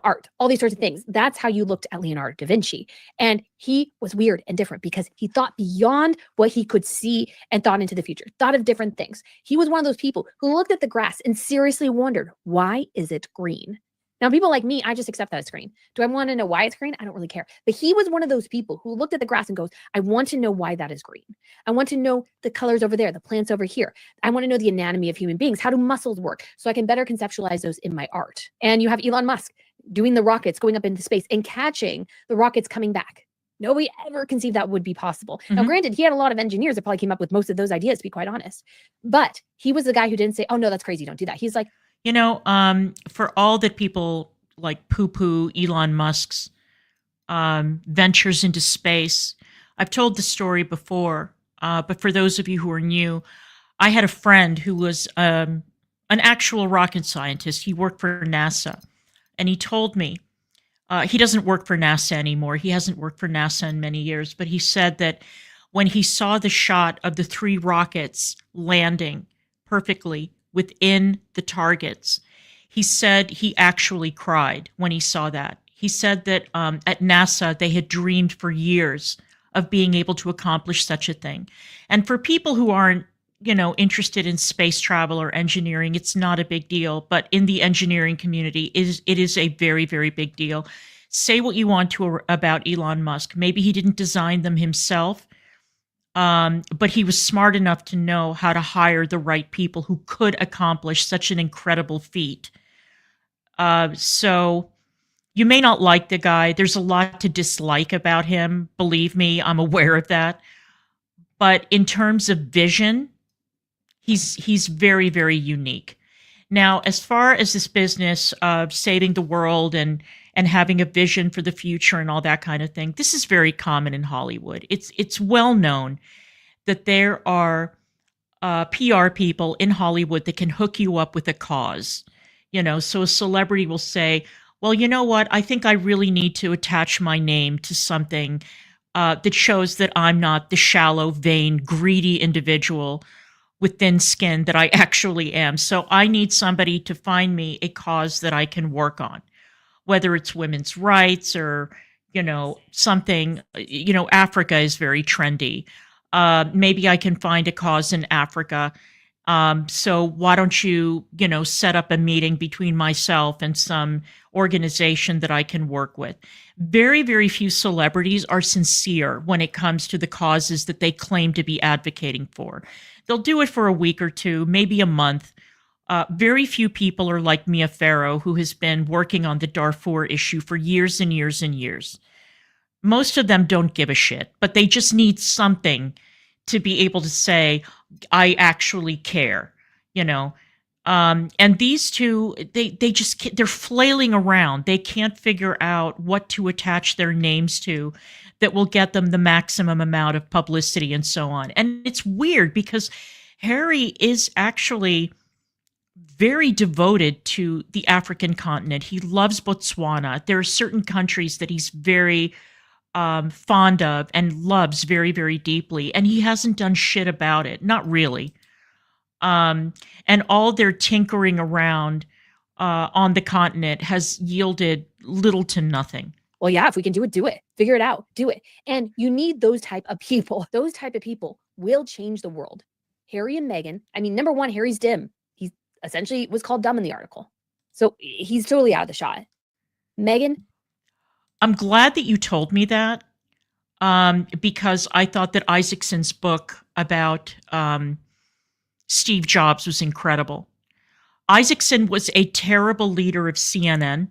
art, all these sorts of things. That's how you looked at Leonardo da Vinci. And he was weird and different because he thought beyond what he could see and thought into the future, thought of different things. He was one of those people who looked at the grass and seriously wondered, why is it green? Now, people like me, I just accept that it's green. Do I want to know why it's green? I don't really care. But he was one of those people who looked at the grass and goes, I want to know why that is green. I want to know the colors over there, the plants over here. I want to know the anatomy of human beings. How do muscles work? So I can better conceptualize those in my art. And you have Elon Musk doing the rockets, going up into space and catching the rockets coming back. Nobody ever conceived that would be possible. Now, granted, he had a lot of engineers that probably came up with most of those ideas, to be quite honest. But he was the guy who didn't say, oh, no, that's crazy. Don't do that. He's like, for all that people like poo-poo Elon Musk's ventures into space, I've told the story before, but for those of you who are new, I had a friend who was an actual rocket scientist. He worked for NASA, and he told me, he doesn't work for NASA anymore. He hasn't worked for NASA in many years, but he said that when he saw the shot of the 3 rockets landing perfectly within the targets, he said he actually cried when he saw that. He said that at NASA, they had dreamed for years of being able to accomplish such a thing. And for people who aren't, interested in space travel or engineering, it's not a big deal. But in the engineering community, it is a very, very big deal. Say what you want to about Elon Musk. Maybe he didn't design them himself, but he was smart enough to know how to hire the right people who could accomplish such an incredible feat. So you may not like the guy. There's a lot to dislike about him. Believe me, I'm aware of that. But in terms of vision, he's very, very unique. Now, as far as this business of saving the world and and having a vision for the future and all that kind of thing. This is very common in Hollywood. It's well known that there are PR people in Hollywood that can hook you up with a cause. So a celebrity will say, well, you know what? I think I really need to attach my name to something that shows that I'm not the shallow, vain, greedy individual with thin skin that I actually am. So I need somebody to find me a cause that I can work on, whether it's women's rights or, something. Africa is very trendy. Maybe I can find a cause in Africa. So why don't you, set up a meeting between myself and some organization that I can work with? Very, very few celebrities are sincere when it comes to the causes that they claim to be advocating for. They'll do it for a week or two, maybe a month. Very few people are like Mia Farrow, who has been working on the Darfur issue for years and years and years. Most of them don't give a shit, but they just need something to be able to say, I actually care, and these two, they're flailing around. They can't figure out what to attach their names to that will get them the maximum amount of publicity and so on. And it's weird because Harry is actually very devoted to the African continent. He loves Botswana. There are certain countries that he's very fond of and loves very, very deeply. And he hasn't done shit about it. Not really. And all their tinkering around on the continent has yielded little to nothing. Well, yeah, if we can do it, do it. Figure it out, do it. And you need those type of people. Those type of people will change the world. Harry and Meghan, number one, Harry's dim. He essentially was called dumb in the article. So he's totally out of the shot. Meghan. I'm glad that you told me that because I thought that Isaacson's book about Steve Jobs was incredible. Isaacson was a terrible leader of CNN,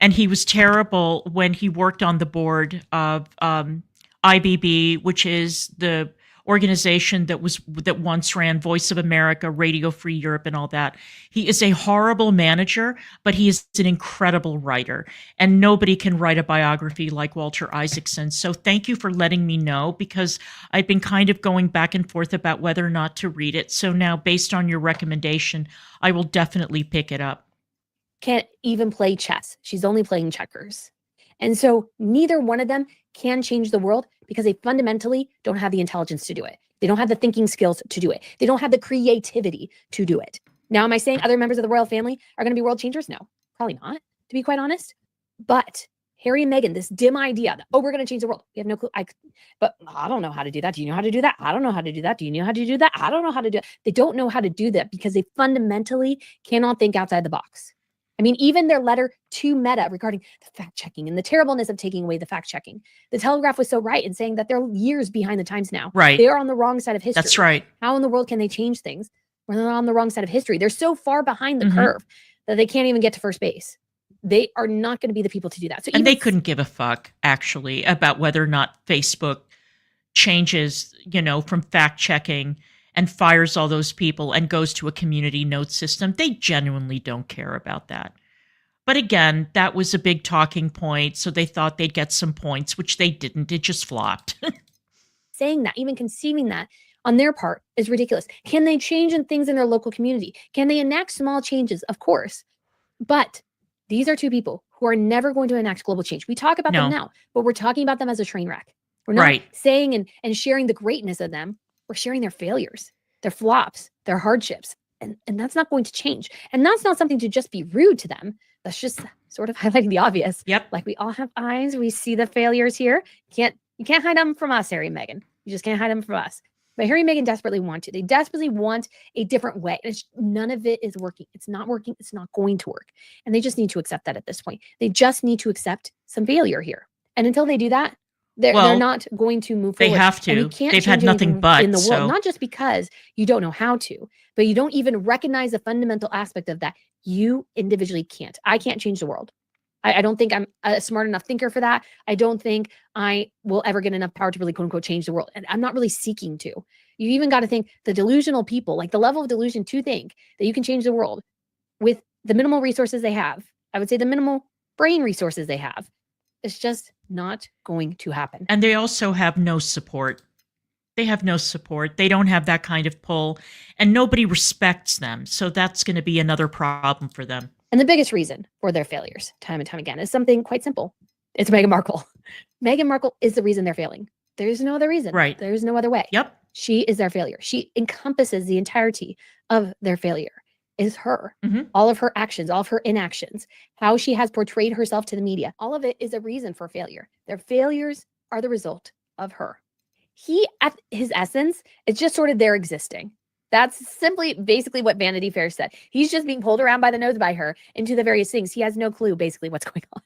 and he was terrible when he worked on the board of IBB, which is the organization that once ran Voice of America, Radio Free Europe, and all that. He is a horrible manager, but he is an incredible writer, and nobody can write a biography like Walter Isaacson. So thank you for letting me know, because I've been kind of going back and forth about whether or not to read it. So now, based on your recommendation, I will definitely pick it up. Can't even play chess. She's only playing checkers. And so neither one of them can change the world because they fundamentally don't have the intelligence to do it. They don't have the thinking skills to do it. They don't have the creativity to do it. Now, am I saying other members of the royal family are going to be world changers? No, probably not, to be quite honest. But Harry and Meghan, this dim idea that, we're going to change the world. We have no clue. But I don't know how to do that. Do you know how to do that? I don't know how to do that. Do you know how to do that? I don't know how to do it. They don't know how to do that because they fundamentally cannot think outside the box. Even their letter to Meta regarding the fact checking and the terribleness of taking away the fact checking. The Telegraph was so right in saying that they're years behind the times now. Right. They are on the wrong side of history. That's right. How in the world can they change things when they're on the wrong side of history? They're so far behind the curve that they can't even get to first base. They are not going to be the people to do that. So and they couldn't give a fuck, actually, about whether or not Facebook changes, from fact checking and fires all those people and goes to a community note system. They genuinely don't care about that. But again, that was a big talking point, so they thought they'd get some points, which they didn't. It just flopped. Saying that, even conceiving that on their part is ridiculous. Can they change things in their local community? Can they enact small changes? Of course. But these are two people who are never going to enact global change. We talk about them now, but we're talking about them as a train wreck. We're not saying and sharing the greatness of them. We're sharing their failures, their flops, their hardships. And that's not going to change. And that's not something to just be rude to them. That's just sort of highlighting the obvious. Yep. Like, we all have eyes. We see the failures here. You can't hide them from us, Harry and Meghan. You just can't hide them from us. But Harry and Meghan desperately want to. They desperately want a different way. And none of it is working. It's not working. It's not going to work. And they just need to accept that at this point. They just need to accept some failure here. And until they do that, they're not going to move forward. They have to. They've had nothing but in the world. Not just because you don't know how to, but you don't even recognize the fundamental aspect of that. You individually can't. I can't change the world. I don't think I'm a smart enough thinker for that. I don't think I will ever get enough power to really, quote unquote, change the world. And I'm not really seeking to. You even got to think the delusional people, like the level of delusion, to think that you can change the world with the minimal resources they have. I would say the minimal resources they have, they don't have the power to really, quote unquote, change the world. And I'm not really seeking to. You even got to think the delusional people, like the level of delusion to think that you can change the world with the minimal resources they have. I would say the minimal brain resources they have. It's just not going to happen. And they also have no support. They have no support. They don't have that kind of pull, and nobody respects them. So that's going to be another problem for them. And the biggest reason for their failures, time and time again, is something quite simple. It's Meghan Markle. Meghan Markle is the reason they're failing. There's no other reason. Right. There's no other way. Yep. She is their failure. She encompasses the entirety of their failure. Is her. Mm-hmm. All of her actions, all of her inactions, how she has portrayed herself to the media, all of it is a reason for failure. Their failures are the result of her. He, at his essence, is just sort of there existing. That's simply basically what Vanity Fair said. He's just being pulled around by the nose by her into the various things. He has no clue basically what's going on.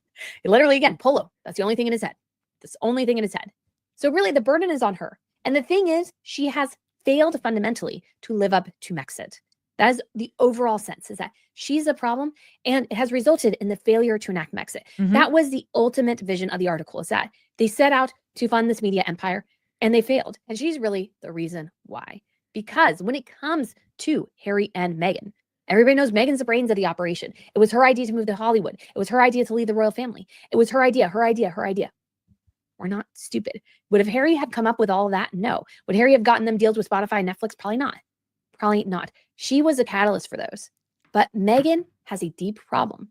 Literally, again, polo. That's the only thing in his head. That's the only thing in his head. So really the burden is on her. And the thing is, she has failed fundamentally to live up to Megxit. That is the overall sense, is that she's a problem, and it has resulted in the failure to enact Megxit. Mm-hmm. That was the ultimate vision of the article, is that they set out to fund this media empire, and they failed. And she's really the reason why. Because when it comes to Harry and Meghan, everybody knows Meghan's the brains of the operation. It was her idea to move to Hollywood. It was her idea to leave the royal family. It was her idea, her idea, her idea. We're not stupid. Would have Harry have come up with all of that? No. Would Harry have gotten them deals with Spotify and Netflix? Probably not. Probably not. She was a catalyst for those. But Meghan has a deep problem,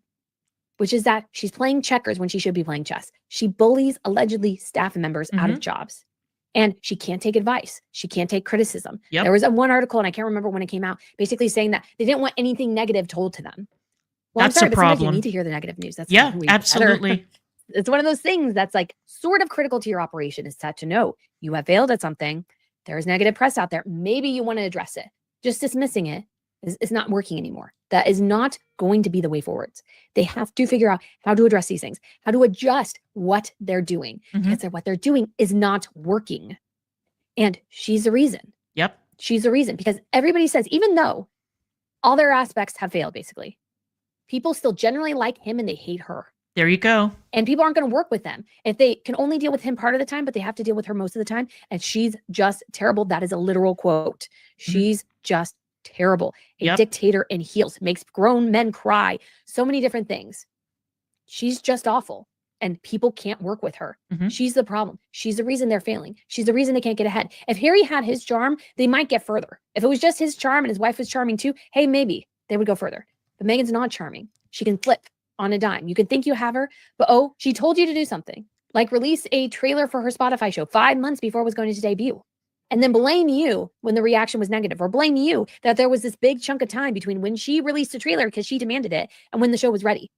which is that she's playing checkers when she should be playing chess. She bullies allegedly staff members out of jobs. And she can't take advice. She can't take criticism. Yep. There was one article, and I can't remember when it came out, basically saying that they didn't want anything negative told to them. Well, That's I'm sorry, a but sometimes problem. you need to hear the negative news. That's Yeah, really absolutely. better. It's one of those things that's like sort of critical to your operation, is to know you have failed at something. There's negative press out there. Maybe you want to address it. Just dismissing it is not working anymore. That is not going to be the way forwards. They have to figure out how to address these things, how to adjust what they're doing, because what they're doing is not working. And she's the reason. Yep. She's the reason, because everybody says, even though all their aspects have failed, basically, people still generally like him and they hate her. There you go. And people aren't going to work with them if they can only deal with him part of the time, but they have to deal with her most of the time. And she's just terrible. That is a literal quote. She's just terrible. A dictator in heels, makes grown men cry. So many different things. She's just awful. And people can't work with her. She's the problem. She's the reason they're failing. She's the reason they can't get ahead. If Harry had his charm, they might get further. If it was just his charm and his wife was charming too, hey, maybe they would go further. But Meghan's not charming. She can flip on a dime. You can think you have her, but oh, she told you to do something. Like release a trailer for her Spotify show 5 months before it was going to debut. And then blame you when the reaction was negative, or blame you that there was this big chunk of time between when she released the trailer because she demanded it and when the show was ready.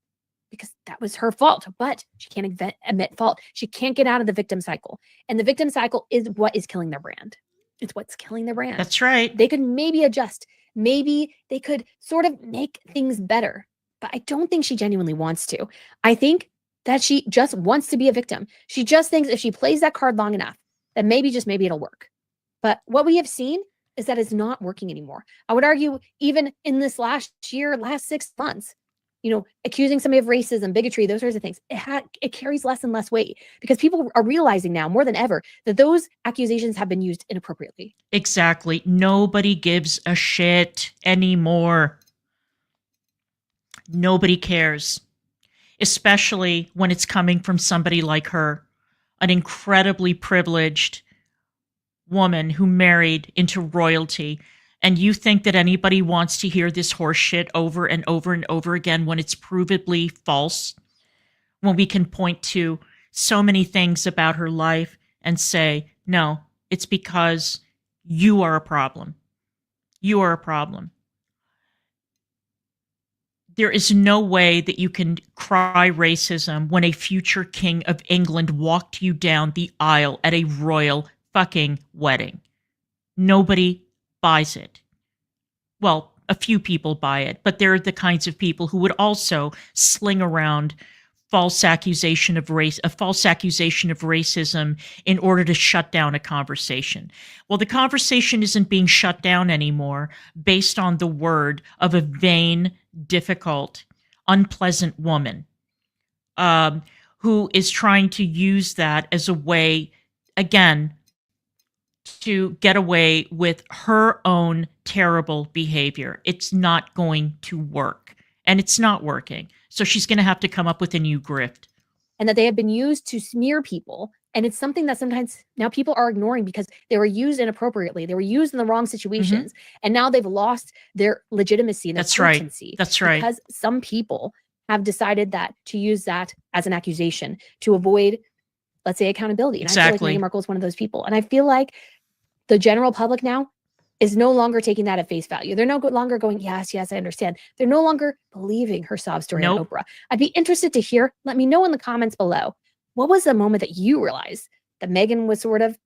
Because that was her fault, but she can't admit fault. She can't get out of the victim cycle. And the victim cycle is what is killing their brand. It's what's killing their brand. That's right. They could maybe adjust. Maybe they could sort of make things better. But I don't think she genuinely wants to. I think that she just wants to be a victim. She just thinks if she plays that card long enough, that maybe, just maybe it'll work. But what we have seen is that it's not working anymore. I would argue even in this last year, last 6 months, accusing somebody of racism, bigotry, those sorts of things, it carries less and less weight because people are realizing now more than ever that those accusations have been used inappropriately. Exactly. Nobody gives a shit anymore. Nobody cares, especially when it's coming from somebody like her, an incredibly privileged woman who married into royalty. And you think that anybody wants to hear this horse shit over and over and over again when it's provably false? When we can point to so many things about her life and say, no, it's because you are a problem. You are a problem. There is no way that you can cry racism when a future king of England walked you down the aisle at a royal fucking wedding. Nobody buys it. Well, a few people buy it, but they're the kinds of people who would also sling around a false accusation of racism in order to shut down a conversation. Well, the conversation isn't being shut down anymore based on the word of a vain, difficult, unpleasant woman who is trying to use that as a way, again, to get away with her own terrible behavior. It's not going to work, and it's not working. So she's going to have to come up with a new grift. And that they have been used to smear people. And it's something that sometimes now people are ignoring because they were used inappropriately. They were used in the wrong situations. And now they've lost their legitimacy and their potency. That's right. Because some people have decided that to use that as an accusation to avoid, let's say, accountability. And I feel like Meghan Markle is one of those people. And I feel like the general public now is no longer taking that at face value. They're no longer going, yes, I understand. They're no longer believing her sob story on Oprah. I'd be interested to hear, let me know in the comments below, what was the moment that you realized that Meghan was sort of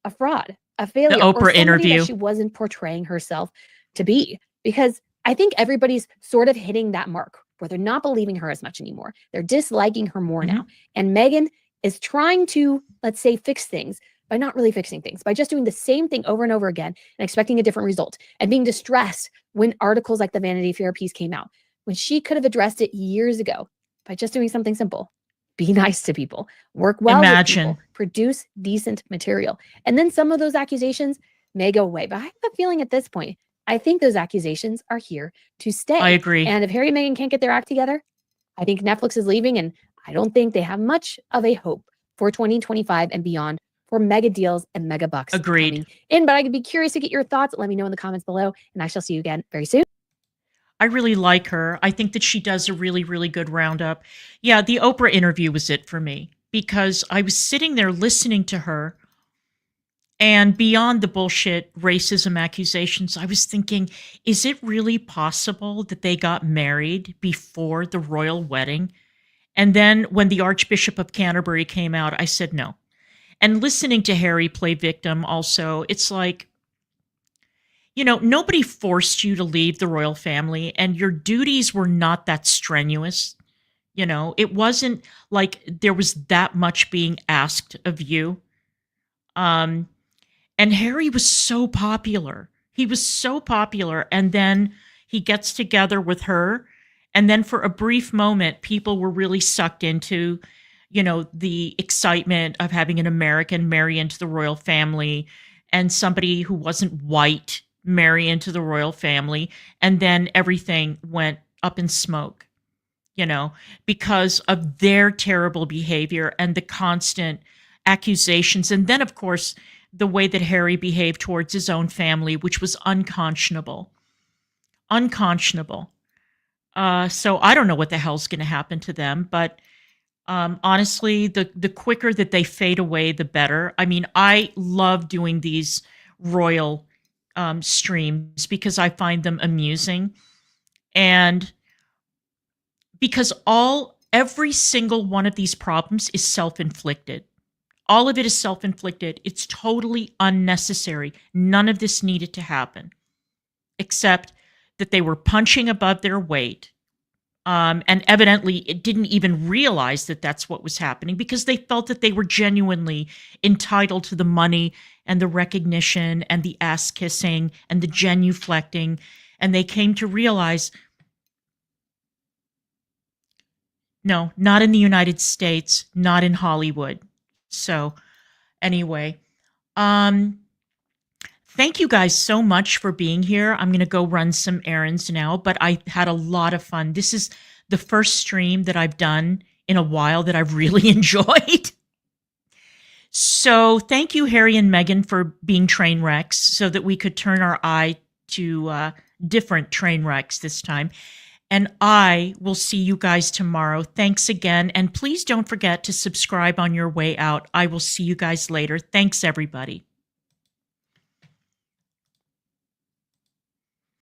a fraud, a failure, the Oprah interview that she wasn't portraying herself to be? Because I think everybody's sort of hitting that mark where they're not believing her as much anymore. They're disliking her more now. And Meghan is trying to, let's say, fix things by not really fixing things, by just doing the same thing over and over again and expecting a different result and being distressed when articles like the Vanity Fair piece came out, when she could have addressed it years ago by just doing something simple. Be nice to people, work well with people, produce decent material. And then some of those accusations may go away. But I have a feeling at this point, I think those accusations are here to stay. I agree. And if Harry and Meghan can't get their act together, I think Netflix is leaving. And I don't think they have much of a hope for 2025 and beyond for mega deals and mega bucks. Agreed. But I could be curious to get your thoughts. Let me know in the comments below. And I shall see you again very soon. I really like her. I think that she does a really, really good roundup. Yeah, the Oprah interview was it for me because I was sitting there listening to her, and beyond the bullshit racism accusations, I was thinking, is it really possible that they got married before the royal wedding? And then when the Archbishop of Canterbury came out, I said no. And listening to Harry play victim also, it's like, you know, nobody forced you to leave the royal family, and your duties were not that strenuous. You know, it wasn't like there was that much being asked of you. And Harry was so popular. He was so popular. And then he gets together with her. And then for a brief moment, people were really sucked into, you know, the excitement of having an American marry into the royal family and somebody who wasn't white marry into the royal family. And then everything went up in smoke, you know, because of their terrible behavior and the constant accusations. And then, of course, the way that Harry behaved towards his own family, which was unconscionable. Unconscionable. So I don't know what the hell's going to happen to them, but honestly, the quicker that they fade away, the better. I mean, I love doing these royal streams because I find them amusing, and because every single one of these problems is self-inflicted. All of it is self-inflicted. It's totally unnecessary. None of this needed to happen, except that they were punching above their weight. And evidently it didn't even realize that that's what was happening because they felt that they were genuinely entitled to the money and the recognition and the ass kissing and the genuflecting. And they came to realize, no, not in the United States, not in Hollywood. So anyway, thank you guys so much for being here. I'm going to go run some errands now, but I had a lot of fun. This is the first stream that I've done in a while that I've really enjoyed. So thank you, Harry and Meghan, for being train wrecks so that we could turn our eye to different train wrecks this time. And I will see you guys tomorrow. Thanks again. And please don't forget to subscribe on your way out. I will see you guys later. Thanks, everybody.